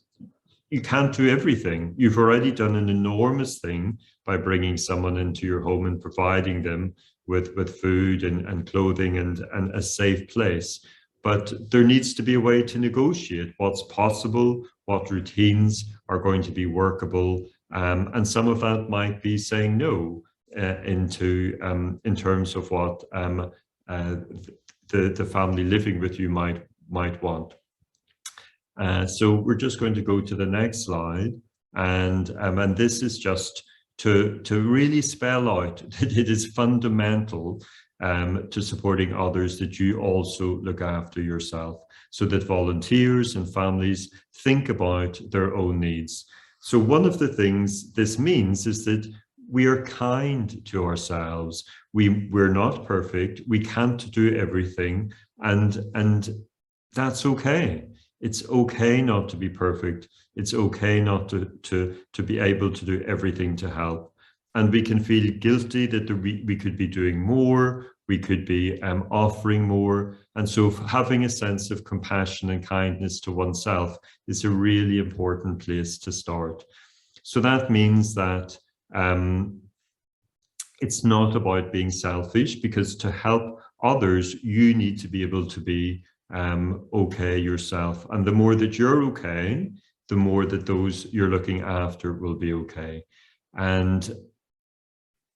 you can't do everything. You've already done an enormous thing by bringing someone into your home and providing them with food and clothing and a safe place. But there needs to be a way to negotiate what's possible, what routines are going to be workable, and some of that might be saying no in terms of what the family living with you might want. So we're just going to go to the next slide, and this is just to really spell out that it is fundamental to supporting others that you also look after yourself, so that volunteers and families think about their own needs. So one of the things this means is that we are kind to ourselves. We're not perfect. We can't do everything, and that's okay. It's okay not to be perfect. It's okay not to be able to do everything to help. And we can feel guilty that we could be doing more, we could be offering more. And so having a sense of compassion and kindness to oneself is a really important place to start. So that means that it's not about being selfish, because to help others, you need to be able to be okay yourself. And the more that you're okay, the more that those you're looking after will be okay. And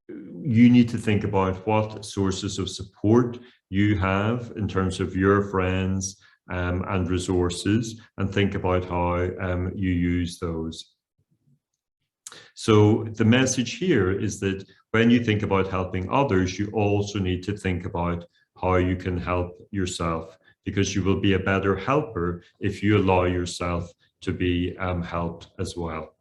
you need to think about what sources of support you have in terms of your friends and resources, and think about how you use those. So the message here is that when you think about helping others, you also need to think about how you can help yourself, because you will be a better helper if you allow yourself to be helped as well.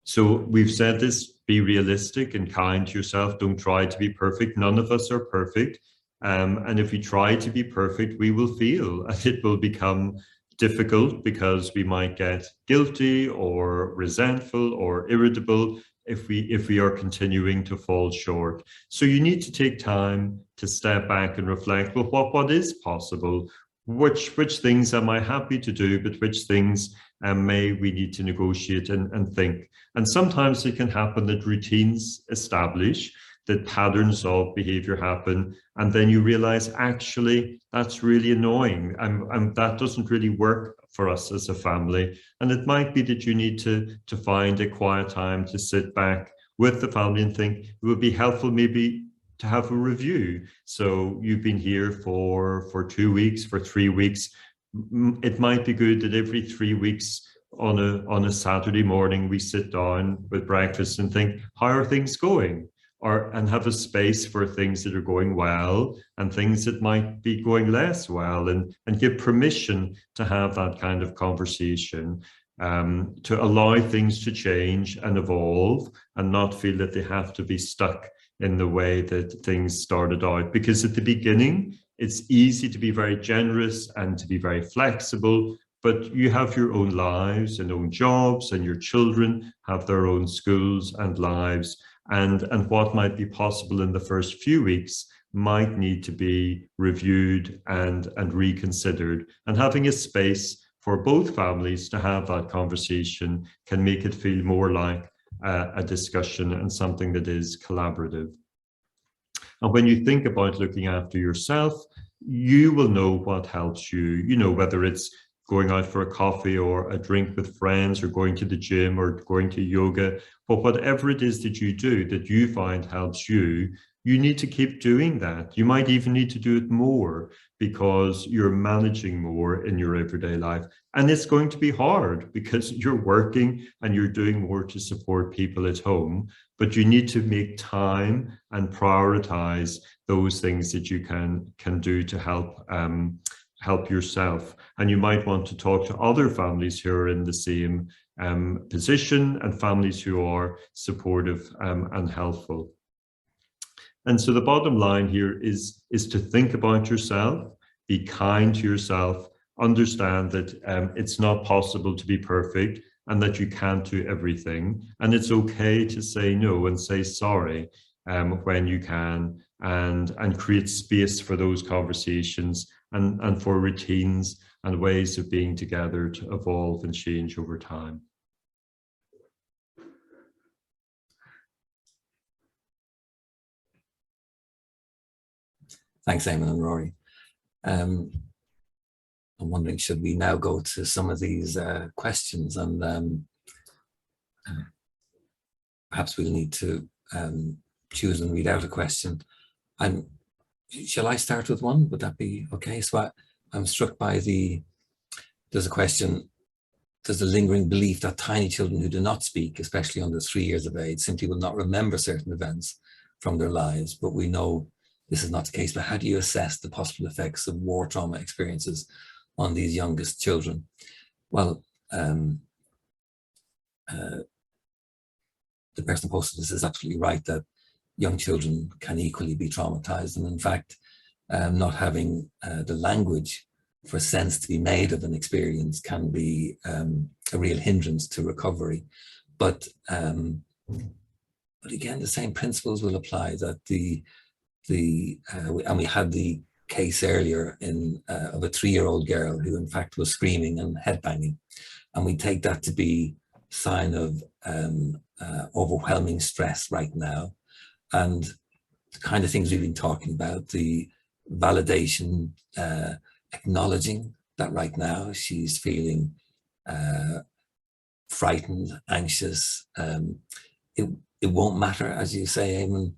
So we've said this: be realistic and kind to yourself. Don't try to be perfect. None of us are perfect. And if we try to be perfect, we will feel, and it will become difficult, because we might get guilty or resentful or irritable if we are continuing to fall short. So you need to take time to step back and reflect, well, what is possible? Which things am I happy to do, but which things may we need to negotiate and think? And sometimes it can happen that routines establish, that patterns of behavior happen, and then you realize, actually, that's really annoying, and that doesn't really work for us as a family. And it might be that you need to find a quiet time to sit back with the family and think it would be helpful maybe to have a review. So you've been here for 2 weeks, for 3 weeks. It might be good that every 3 weeks on a Saturday morning, we sit down with breakfast and think, how are things going? And have a space for things that are going well and things that might be going less well, and give permission to have that kind of conversation, to allow things to change and evolve, and not feel that they have to be stuck in the way that things started out. Because at the beginning, it's easy to be very generous and to be very flexible, but you have your own lives and own jobs, and your children have their own schools and lives. And what might be possible in the first few weeks might need to be reviewed and reconsidered. And having a space for both families to have that conversation can make it feel more like a discussion and something that is collaborative. And when you think about looking after yourself, you will know what helps you, you know, whether it's going out for a coffee or a drink with friends or going to the gym or going to yoga, but whatever it is that you do that you find helps you, you need to keep doing that. You might even need to do it more because you're managing more in your everyday life. And it's going to be hard because you're working and you're doing more to support people at home, but you need to make time and prioritize those things that you can do to help yourself. And you might want to talk to other families who are in the same position and families who are supportive and helpful. And so the bottom line here is to think about yourself, be kind to yourself, understand that it's not possible to be perfect and that you can't do everything. And it's okay to say no and say sorry when you can, and create space for those conversations and for routines and ways of being together to evolve and change over time. Thanks, Eamon and Rory. I'm wondering, should we now go to some of these questions, and perhaps we'll need to choose and read out a question. Shall I start with one? Would that be okay? So I'm struck by there's a question, there's the lingering belief that tiny children who do not speak, especially under 3 years of age, simply will not remember certain events from their lives, but we know this is not the case. But how do you assess the possible effects of war trauma experiences on these youngest children? Well, the person who posted this is absolutely right that young children can equally be traumatized. And in fact, not having the language for sense to be made of an experience can be a real hindrance to recovery. But again, the same principles will apply, that and we had the case earlier of a 3-year-old girl who in fact was screaming and headbanging, and we take that to be a sign of overwhelming stress right now. And the kind of things we've been talking about, the validation, acknowledging that right now she's feeling frightened, anxious. It won't matter, as you say, Eamon,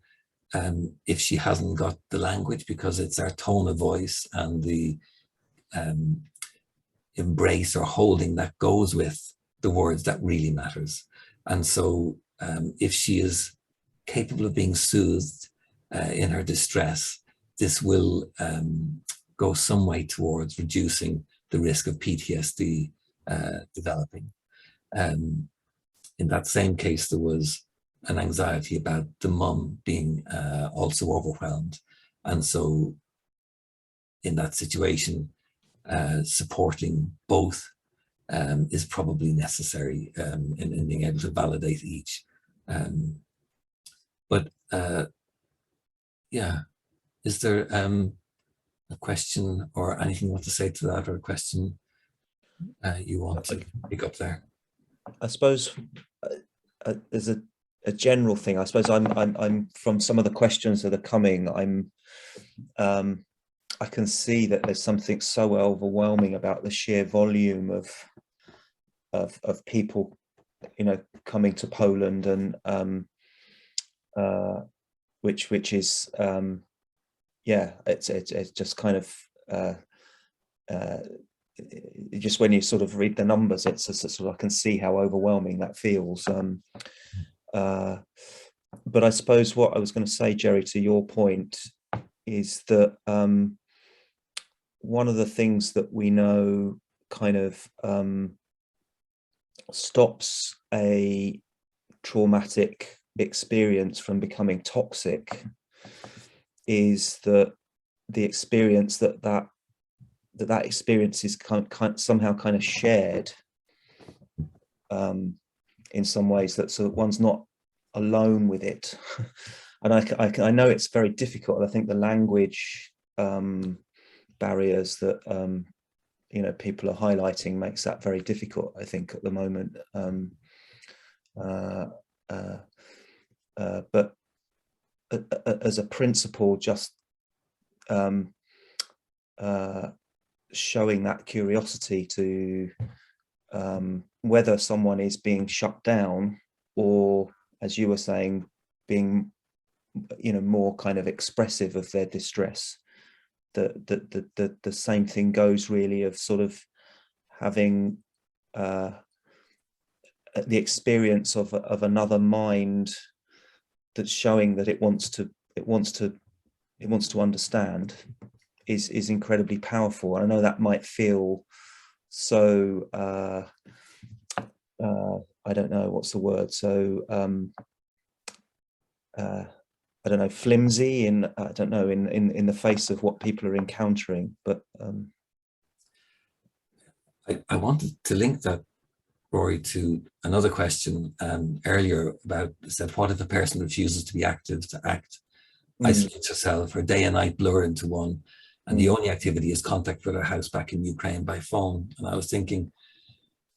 if she hasn't got the language, because it's our tone of voice and the embrace or holding that goes with the words that really matters. And so if she is capable of being soothed in her distress, this will go some way towards reducing the risk of PTSD developing. In that same case, there was an anxiety about the mum being also overwhelmed. And so in that situation, supporting both is probably necessary in being able to validate each. Yeah, is there a question or anything you want to say to that, or a question you want to pick up there? I suppose there's a general thing. I suppose I'm from some of the questions that are coming, I can see that there's something so overwhelming about the sheer volume of people, you know, coming to Poland, and which is yeah, it's just kind of just when you sort of read the numbers, it's a sort of, I can see how overwhelming that feels. But I suppose what I was going to say, Gerry, to your point, is that one of the things that we know kind of stops a traumatic experience from becoming toxic is that the experience that experience is somehow kind of shared in some ways, that so that one's not alone with it. and I know it's very difficult. I think the language barriers that you know, people are highlighting makes that very difficult, I think, at the moment. But as a principle, just showing that curiosity to whether someone is being shut down, or, as you were saying, being, you know, more kind of expressive of their distress. The same thing goes really, of sort of having the experience of another mind that's showing that it wants to understand is incredibly powerful. I know that might feel so I don't know what's the word, so I don't know, flimsy in, I don't know, in the face of what people are encountering. But I wanted to link that, Rory, to another question earlier about, said, what if a person refuses to be active, to act, isolates herself, her day and night blur into one, and the only activity is contact with her house back in Ukraine by phone? And I was thinking,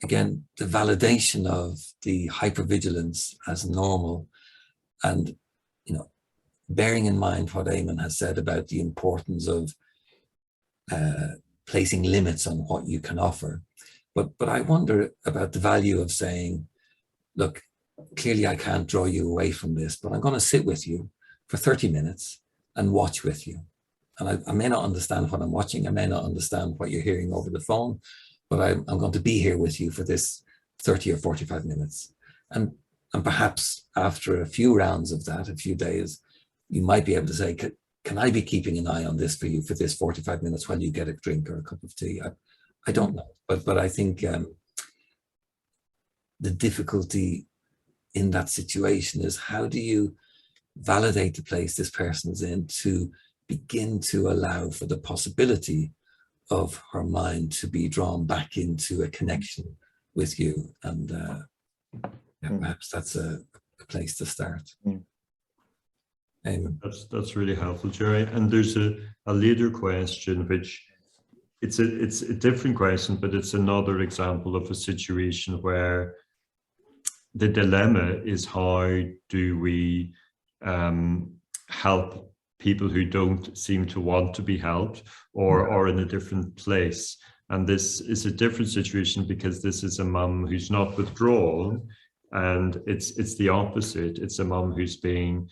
again, the validation of the hypervigilance as normal, and, you know, bearing in mind what Eamon has said about the importance of placing limits on what you can offer. But I wonder about the value of saying, look, clearly I can't draw you away from this, but I'm going to sit with you for 30 minutes and watch with you. And I may not understand what I'm watching, I may not understand what you're hearing over the phone, but I'm going to be here with you for this 30 or 45 minutes. And perhaps after a few rounds of that, a few days, you might be able to say, can I be keeping an eye on this for you for this 45 minutes while you get a drink or a cup of tea? I don't know, but I think the difficulty in that situation is, how do you validate the place this person is in to begin to allow for the possibility of her mind to be drawn back into a connection with you? And yeah, perhaps that's a place to start. That's really helpful, Gerry. And there's a later question, which it's a different question, but it's another example of a situation where the dilemma is, how do we help people who don't seem to want to be helped, or are in a different place? And this is a different situation because this is a mum who's not withdrawn, and it's the opposite. It's a mum who's being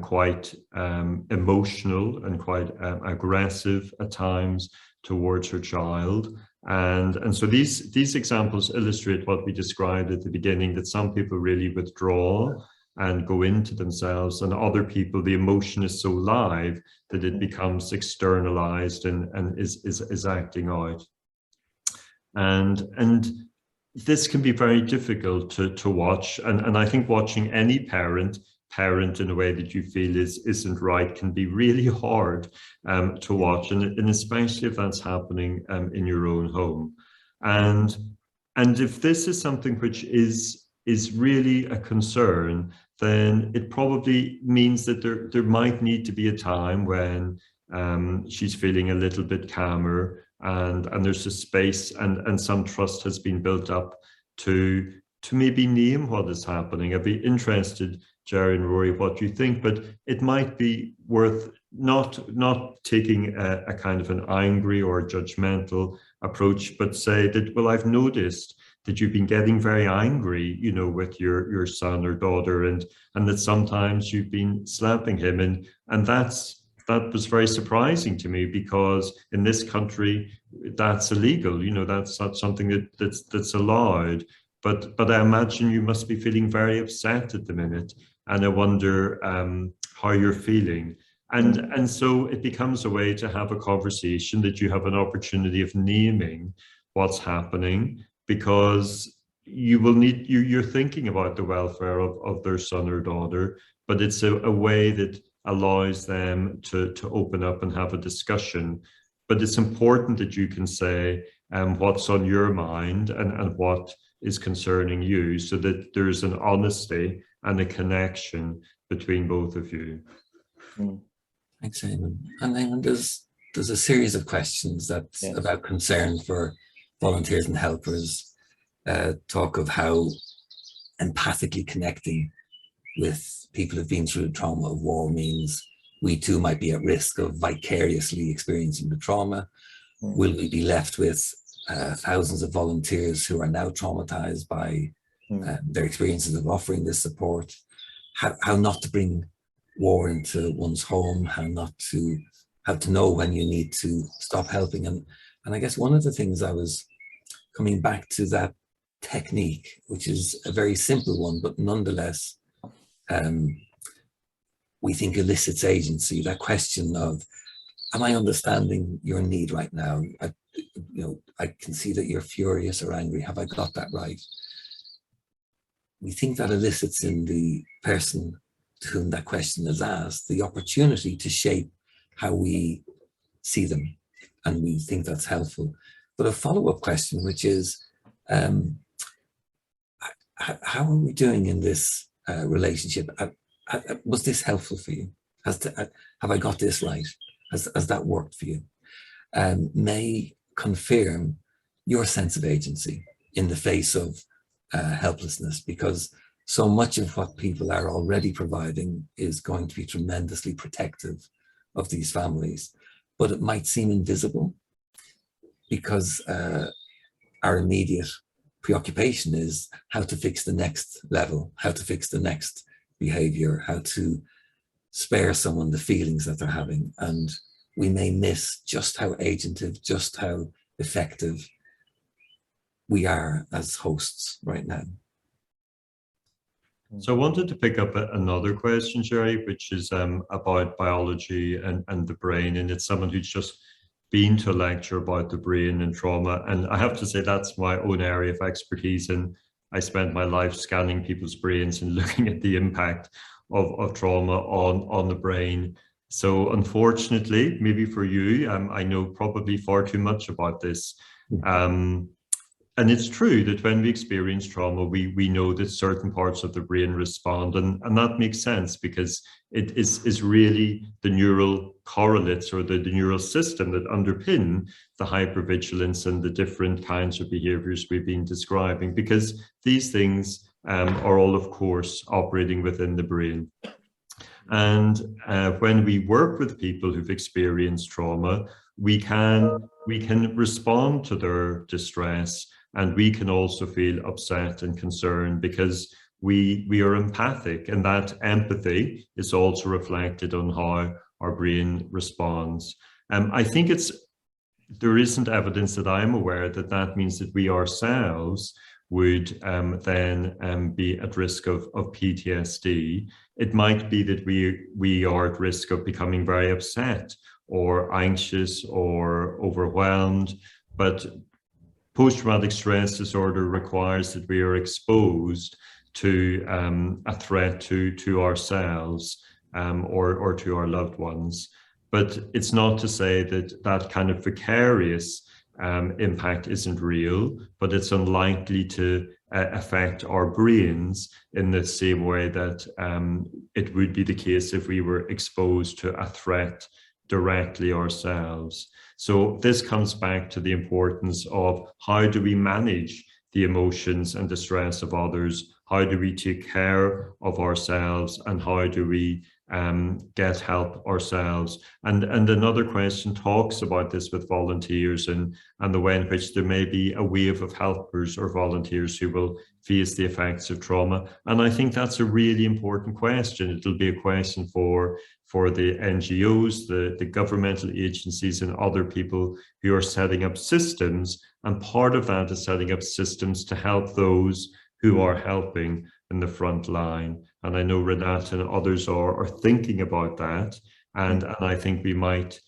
quite emotional and quite aggressive at times towards her child. And so these examples illustrate what we described at the beginning, that some people really withdraw and go into themselves, and other people, the emotion is so live that it becomes externalized and is acting out. And this can be very difficult to watch. And I think watching any parent in a way that you feel isn't right can be really hard to watch, and especially if that's happening in your own home. And if this is something which is really a concern, then it probably means that there might need to be a time when she's feeling a little bit calmer, and there's a space and some trust has been built up to maybe name what is happening. I'd be interested, Gerry and Rory, what you think, but it might be worth not taking a kind of an angry or judgmental approach, but say that, well, I've noticed that you've been getting very angry, you know, with your son or daughter, and that sometimes you've been slapping him, and that was very surprising to me, because in this country that's illegal, you know, that's not something that's allowed. But I imagine you must be feeling very upset at the minute, and I wonder how you're feeling. And so it becomes a way to have a conversation, that you have an opportunity of naming what's happening, because you will need, you're thinking about the welfare of their son or daughter, but it's a way that allows them to open up and have a discussion. But it's important that you can say what's on your mind, and what is concerning you, so that there's an honesty and a connection between both of you. Thanks, Eamon. And Eamon, there's a series of questions that's about concern for volunteers and helpers, talk of how empathically connecting with people who've been through the trauma of war means we too might be at risk of vicariously experiencing the trauma. Will we be left with thousands of volunteers who are now traumatized by their experiences of offering this support? How not to bring war into one's home, how to know when you need to stop helping. And I guess one of the things I was coming back to, that technique, which is a very simple one, but nonetheless, we think elicits agency, that question of, am I understanding your need right now? I can see that you're furious or angry. Have I got that right? We think that elicits in the person to whom that question is asked the opportunity to shape how we see them, and we think that's helpful. But a follow-up question, which is, how are we doing in this relationship? Was this helpful for you? Have I got this right? Has that worked for you? May confirm your sense of agency in the face of helplessness, because so much of what people are already providing is going to be tremendously protective of these families, but it might seem invisible because our immediate preoccupation is how to fix the next level, how to fix the next behavior, how to spare someone the feelings that they're having. And we may miss just how agentive, just how effective we are as hosts right now. So I wanted to pick up another question, Gerry, which is about biology and the brain. And it's someone who's just been to a lecture about the brain and trauma. And I have to say that's my own area of expertise. And I spent my life scanning people's brains and looking at the impact of trauma on the brain. So unfortunately, maybe for you, I know probably far too much about this. And it's true that when we experience trauma, we know that certain parts of the brain respond, and that makes sense because it is really the neural correlates or the neural system that underpin the hypervigilance and the different kinds of behaviors we've been describing, because these things are all, of course, operating within the brain. And when we work with people who've experienced trauma, we can respond to their distress. And we can also feel upset and concerned because we are empathic, and that empathy is also reflected on how our brain responds. I think there isn't evidence that I'm aware that means that we ourselves would then be at risk of PTSD. It might be that we are at risk of becoming very upset or anxious or overwhelmed, but post-traumatic stress disorder requires that we are exposed to a threat to ourselves or to our loved ones. But it's not to say that kind of vicarious impact isn't real, but it's unlikely to affect our brains in the same way that it would be the case if we were exposed to a threat directly ourselves. So this comes back to the importance of how do we manage the emotions and the stress of others? How do we take care of ourselves, and how do we get help ourselves? And another question talks about this with volunteers and the way in which there may be a wave of helpers or volunteers who will face the effects of trauma. And I think that's a really important question. It'll be a question for the NGOs, the governmental agencies, and other people who are setting up systems. And part of that is setting up systems to help those who are helping in the front line. And I know Renate and others are thinking about that. And I think we might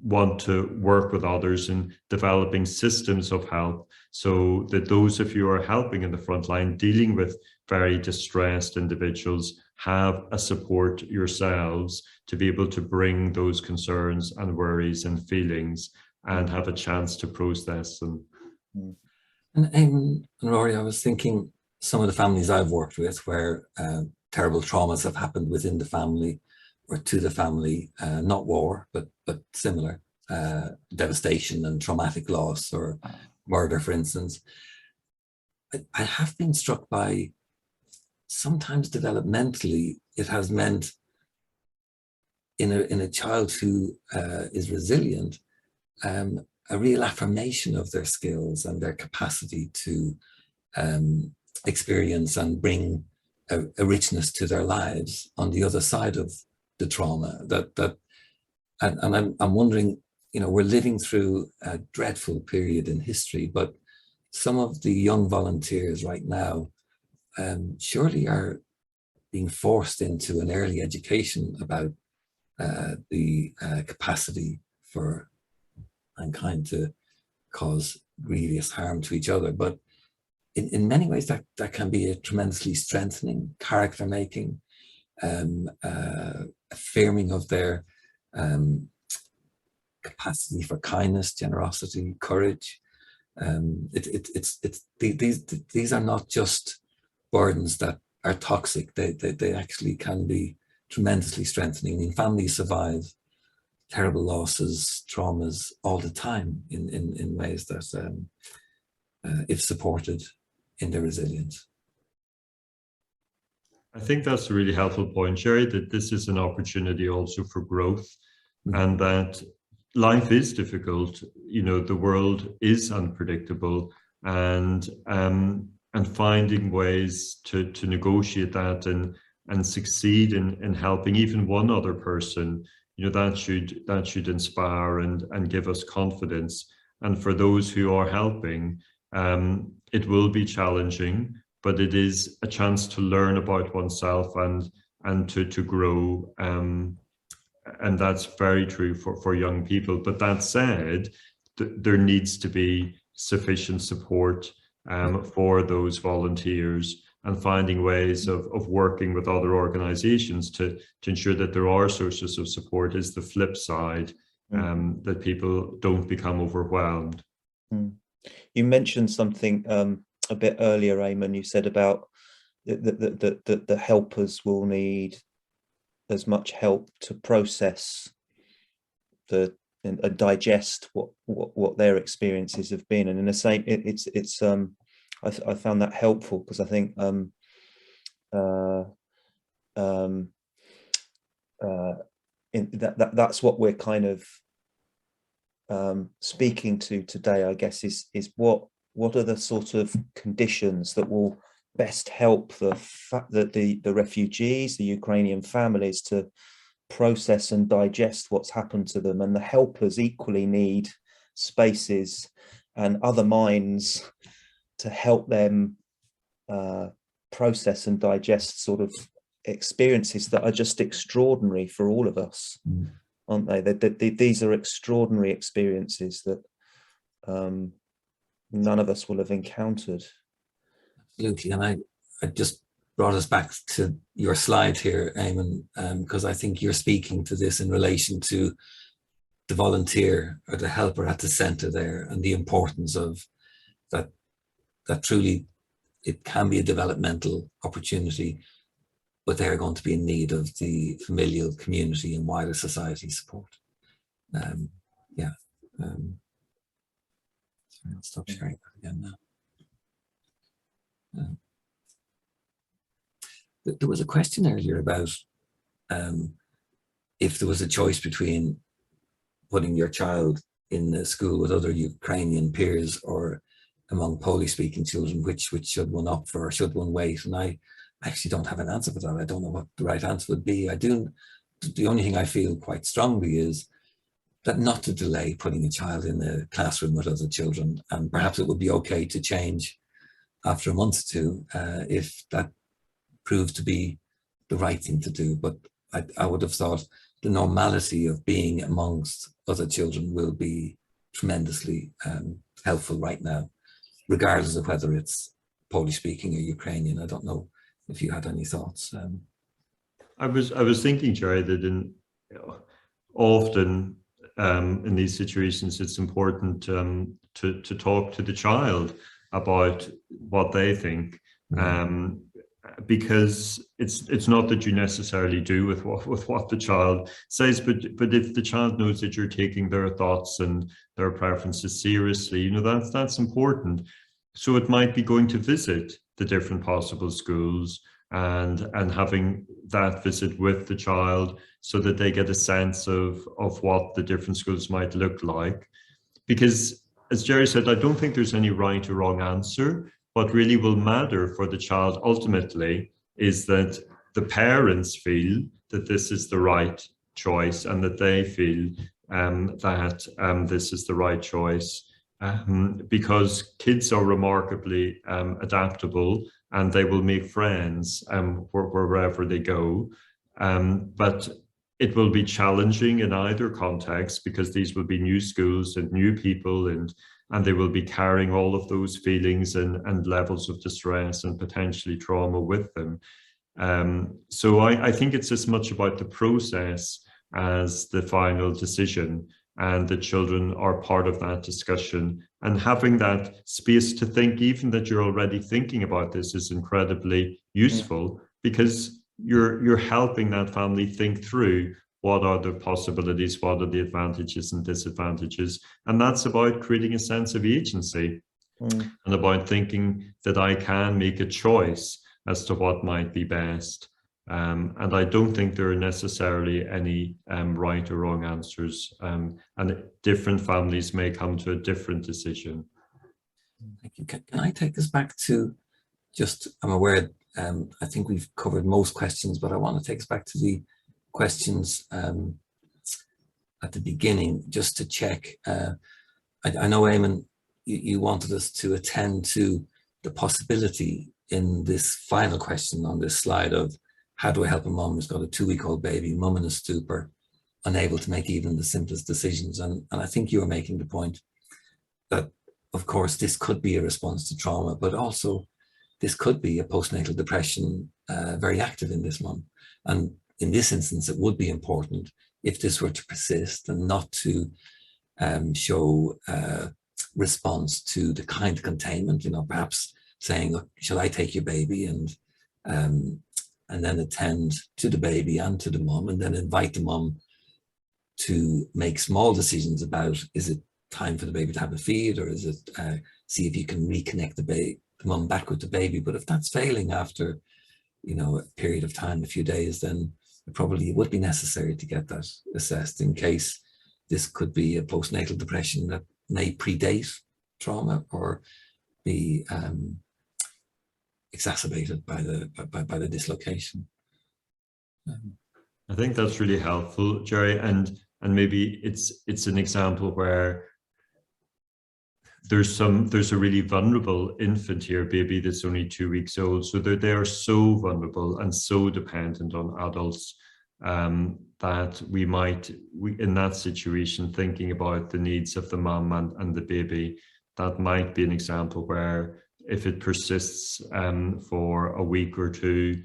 want to work with others in developing systems of help so that those of you who are helping in the front line, dealing with very distressed individuals, have a support yourselves to be able to bring those concerns and worries and feelings and have a chance to process them. And Rory, I was thinking some of the families I've worked with where terrible traumas have happened within the family or to the family, not war, but similar devastation and traumatic loss or murder, for instance. I have been struck by sometimes developmentally it has meant in a child who is resilient, a real affirmation of their skills and their capacity to experience and bring a richness to their lives on the other side of the trauma. And I'm wondering, you know, we're living through a dreadful period in history, but some of the young volunteers right now surely are being forced into an early education about the capacity for mankind to cause grievous harm to each other. But in many ways that can be a tremendously strengthening, character making, affirming of their capacity for kindness, generosity, courage. These are not just burdens that are toxic. They actually can be tremendously strengthening. I mean, families survive terrible losses, traumas all the time in ways that, if supported in their resilience. I think that's a really helpful point, Gerry, that this is an opportunity also for growth, and that life is difficult. You know, the world is unpredictable, and finding ways to negotiate that and succeed in helping even one other person, you know, that should inspire and give us confidence. And for those who are helping, it will be challenging, but it is a chance to learn about oneself and to grow. And that's very true for young people. But that said, there needs to be sufficient support for those volunteers, and finding ways of working with other organizations to ensure that there are sources of support is the flip side, that people don't become overwhelmed. You mentioned something a bit earlier, Eamon. You said about the helpers will need as much help to process and digest what their experiences have been, and in the same, I found that helpful, because I think that's what we're kind of speaking to today, I guess, is what are the sort of conditions that will best help the refugees, the Ukrainian families, to process and digest what's happened to them, and the helpers equally need spaces and other minds to help them process and digest sort of experiences that are just extraordinary for all of us, aren't they? These are extraordinary experiences that none of us will have encountered. Absolutely, and I just brought us back to your slide here, Eamon, because I think you're speaking to this in relation to the volunteer or the helper at the centre there, and the importance of that truly it can be a developmental opportunity, but they're going to be in need of the familial, community and wider society support. Sorry, I'll stop sharing that again now. There was a question earlier about if there was a choice between putting your child in a school with other Ukrainian peers or among Polish-speaking children, which should one opt for, or should one wait? And I actually don't have an answer for that. I don't know what the right answer would be. The only thing I feel quite strongly is that not to delay putting a child in a classroom with other children, and perhaps it would be okay to change after a month or two if that proved to be the right thing to do. But I would have thought the normality of being amongst other children will be tremendously helpful right now, regardless of whether it's Polish speaking or Ukrainian. I don't know if you had any thoughts. I was thinking, Gerry, that often in these situations it's important to talk to the child about what they think. Because it's not that you necessarily do with what the child says, but if the child knows that you're taking their thoughts and their preferences seriously, you know, that's important. So it might be going to visit the different possible schools and having that visit with the child so that they get a sense of what the different schools might look like. Because as Gerry said, I don't think there's any right or wrong answer. What really will matter for the child ultimately is that the parents feel that this is the right choice and that they feel that this is the right choice, because kids are remarkably adaptable and they will make friends wherever they go. But it will be challenging in either context because these will be new schools and new people, and they will be carrying all of those feelings and levels of distress and potentially trauma with them. So I think it's as much about the process as the final decision, and the children are part of that discussion. And having that space to think, even that you're already thinking about this, is incredibly useful, because you're helping that family think through what are the possibilities, what are the advantages and disadvantages. And that's about creating a sense of agency and about thinking that I can make a choice as to what might be best. And I don't think there are necessarily any right or wrong answers, and different families may come to a different decision. Thank you. Can I take this back to just, I'm aware, I think we've covered most questions, but I want to take us back to the questions at the beginning, just to check. I know, Eamon, you wanted us to attend to the possibility in this final question on this slide of how do I help a mom who's got a 2-week-old baby, mum in a stupor, unable to make even the simplest decisions. And I think you were making the point that, of course, this could be a response to trauma, but also this could be a postnatal depression very active in this mum. And in this instance, it would be important if this were to persist and not to show response to the kind of containment, you know, perhaps saying, look, shall I take your baby, and then attend to the baby and to the mum, and then invite the mum to make small decisions about, is it time for the baby to have a feed, or is it see if you can reconnect the mum back with the baby. But if that's failing after, you know, a period of time, a few days, then it probably would be necessary to get that assessed, in case this could be a postnatal depression that may predate trauma or be exacerbated by the dislocation. I think that's really helpful, Gerry, and maybe it's an example where there's a really vulnerable infant here, baby that's only 2 weeks old, so they are so vulnerable and so dependent on adults that we in that situation, thinking about the needs of the mum and the baby, that might be an example where if it persists for a week or two,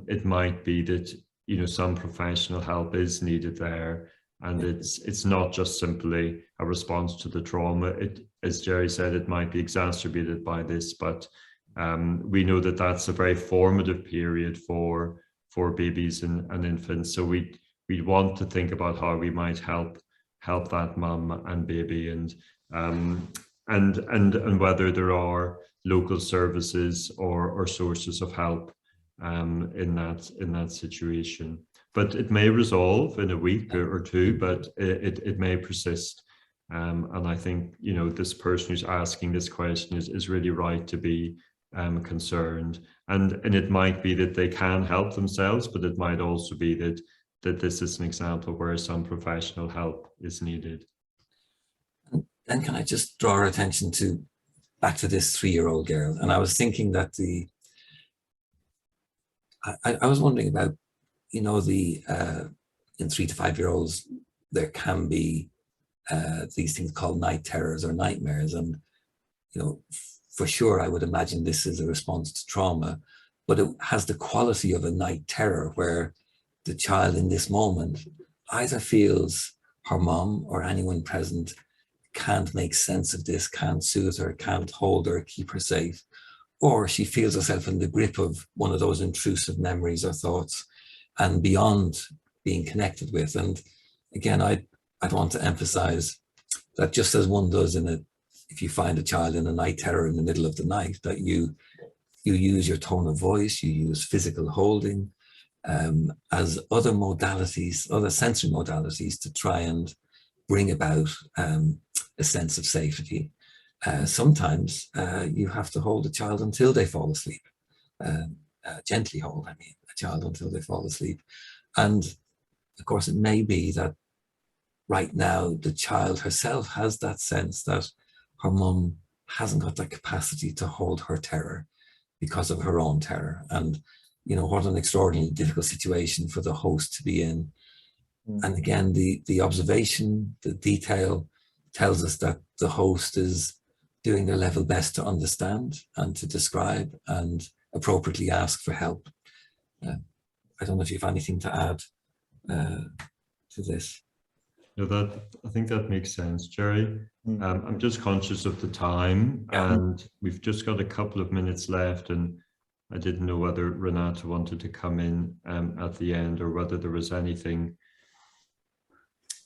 it might be that, you know, some professional help is needed there, and it's not just simply a response to the trauma. It, as Gerry said, it might be exacerbated by this, but we know that that's a very formative period for babies and infants. So we'd want to think about how we might help that mum and baby, and whether there are local services or sources of help in that situation. But it may resolve in a week or two, but it may persist. And I think, you know, this person who's asking this question is really right to be concerned. And it might be that they can help themselves, but it might also be that this is an example where some professional help is needed. And can I just draw our attention back to this 3-year-old girl? And I was thinking that I was wondering about, you know, in 3 to 5-year-olds, there can be these things called night terrors or nightmares. And, you know, for sure, I would imagine this is a response to trauma, but it has the quality of a night terror where the child in this moment either feels her mom or anyone present can't make sense of this, can't soothe her, can't hold her, keep her safe, or she feels herself in the grip of one of those intrusive memories or thoughts and beyond being connected with. And again, I'd want to emphasize that just as one does if you find a child in a night terror in the middle of the night, that you use your tone of voice, you use physical holding, as other modalities, other sensory modalities to try and bring about a sense of safety. Sometimes you have to hold a child until they fall asleep, gently hold, a child until they fall asleep. And of course, it may be that right now the child herself has that sense that her mum hasn't got that capacity to hold her terror because of her own terror. And what an extraordinarily difficult situation for the host to be in. And again, the observation, the detail tells us that the host is doing their level best to understand and to describe and appropriately ask for help. I don't know if you have anything to add to this. No, I think that makes sense, Gerry. I'm just conscious of the time, and we've just got a couple of minutes left, and I didn't know whether Renata wanted to come in at the end, or whether there was anything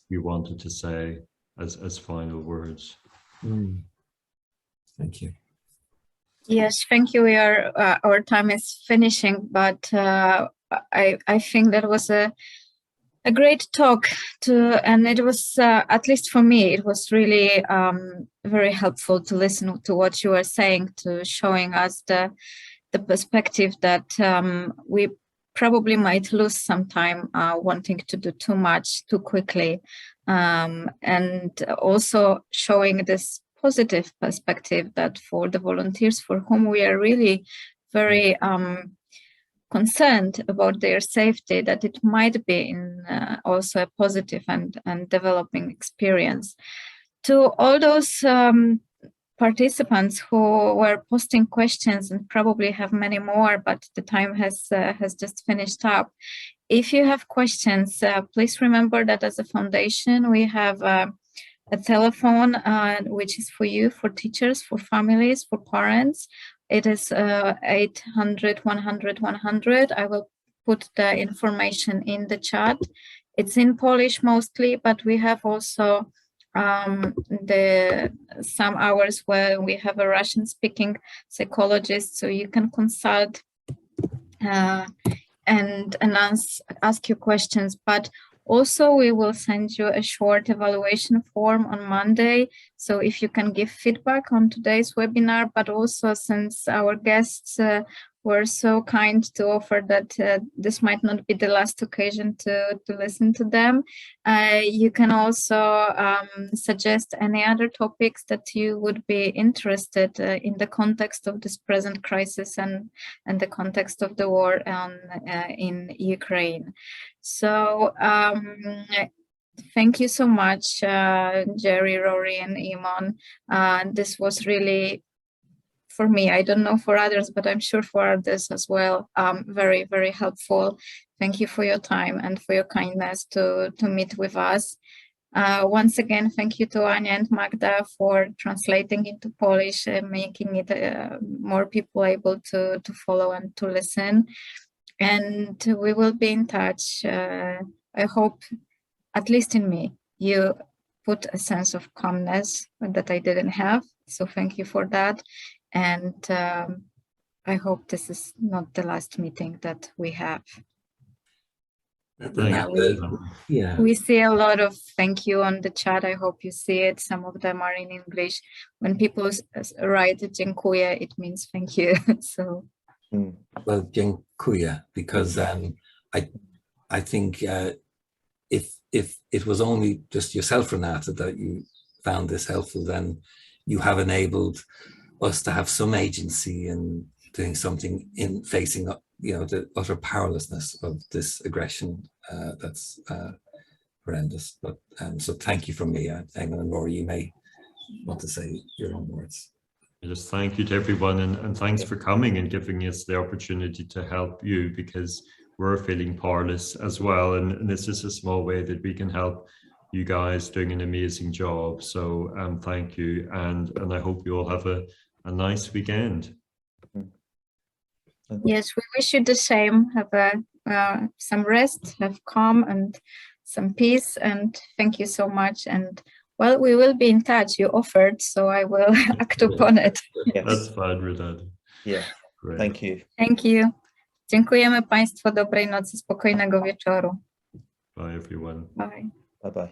you wanted to say as final words. Thank you. Yes, thank you. Our time is finishing, but I think that was a great talk and it was, at least for me, it was really very helpful to listen to what you were saying, to showing us the perspective that we probably might lose some time wanting to do too much too quickly, and also showing this positive perspective that for the volunteers for whom we are really very concerned about their safety, that it might be also a positive and developing experience. To all those participants who were posting questions, and probably have many more, but the time has just finished up. If you have questions, please remember that as a foundation, we have a telephone which is for you, for teachers, for families, for parents. It is 800 100 100. I will put the information in the chat. It's in Polish mostly, but we have also some hours where we have a Russian-speaking psychologist, so you can consult and ask your questions. But also, we will send you a short evaluation form on Monday. So if you can give feedback on today's webinar, but also since our guests were so kind to offer that this might not be the last occasion to listen to them, you can also suggest any other topics that you would be interested in the context of this present crisis and the context of the war in Ukraine. So thank you so much, Gerry, Rory, and Eamon. This was really, for me, I don't know for others, but I'm sure for others as well, very, very helpful. Thank you for your time and for your kindness to meet with us. Once again, thank you to Anya and Magda for translating into Polish and making it more people able to follow and to listen. And we will be in touch. I hope, at least in me, you put a sense of calmness that I didn't have. So thank you for that. And I hope this is not the last meeting that we have. We see a lot of thank you on the chat. I hope you see it. Some of them are in English. When people write dziękuję, it means thank you. So. Well, dziękuję, because I think if it was only just yourself, Renata, that you found this helpful, then you have enabled us to have some agency in doing something in facing up, the utter powerlessness of this aggression that's horrendous. But so thank you from me, Eamon and Rory. You may want to say your own words. Just thank you to everyone, and thanks for coming and giving us the opportunity to help you, because we're feeling powerless as well, and this is a small way that we can help you guys doing an amazing job. So thank you, and I hope you all have a nice weekend. Yes, we wish you the same. Have some rest, have calm and some peace, and thank you so much. And well, we will be in touch. You offered, so I will act upon it. Yes. That's fine, Renata. Yeah. Great. Thank you. Thank you. Dziękujemy Państwu. Dobrej nocy, spokojnego wieczoru. Bye, everyone. Bye. Bye-bye.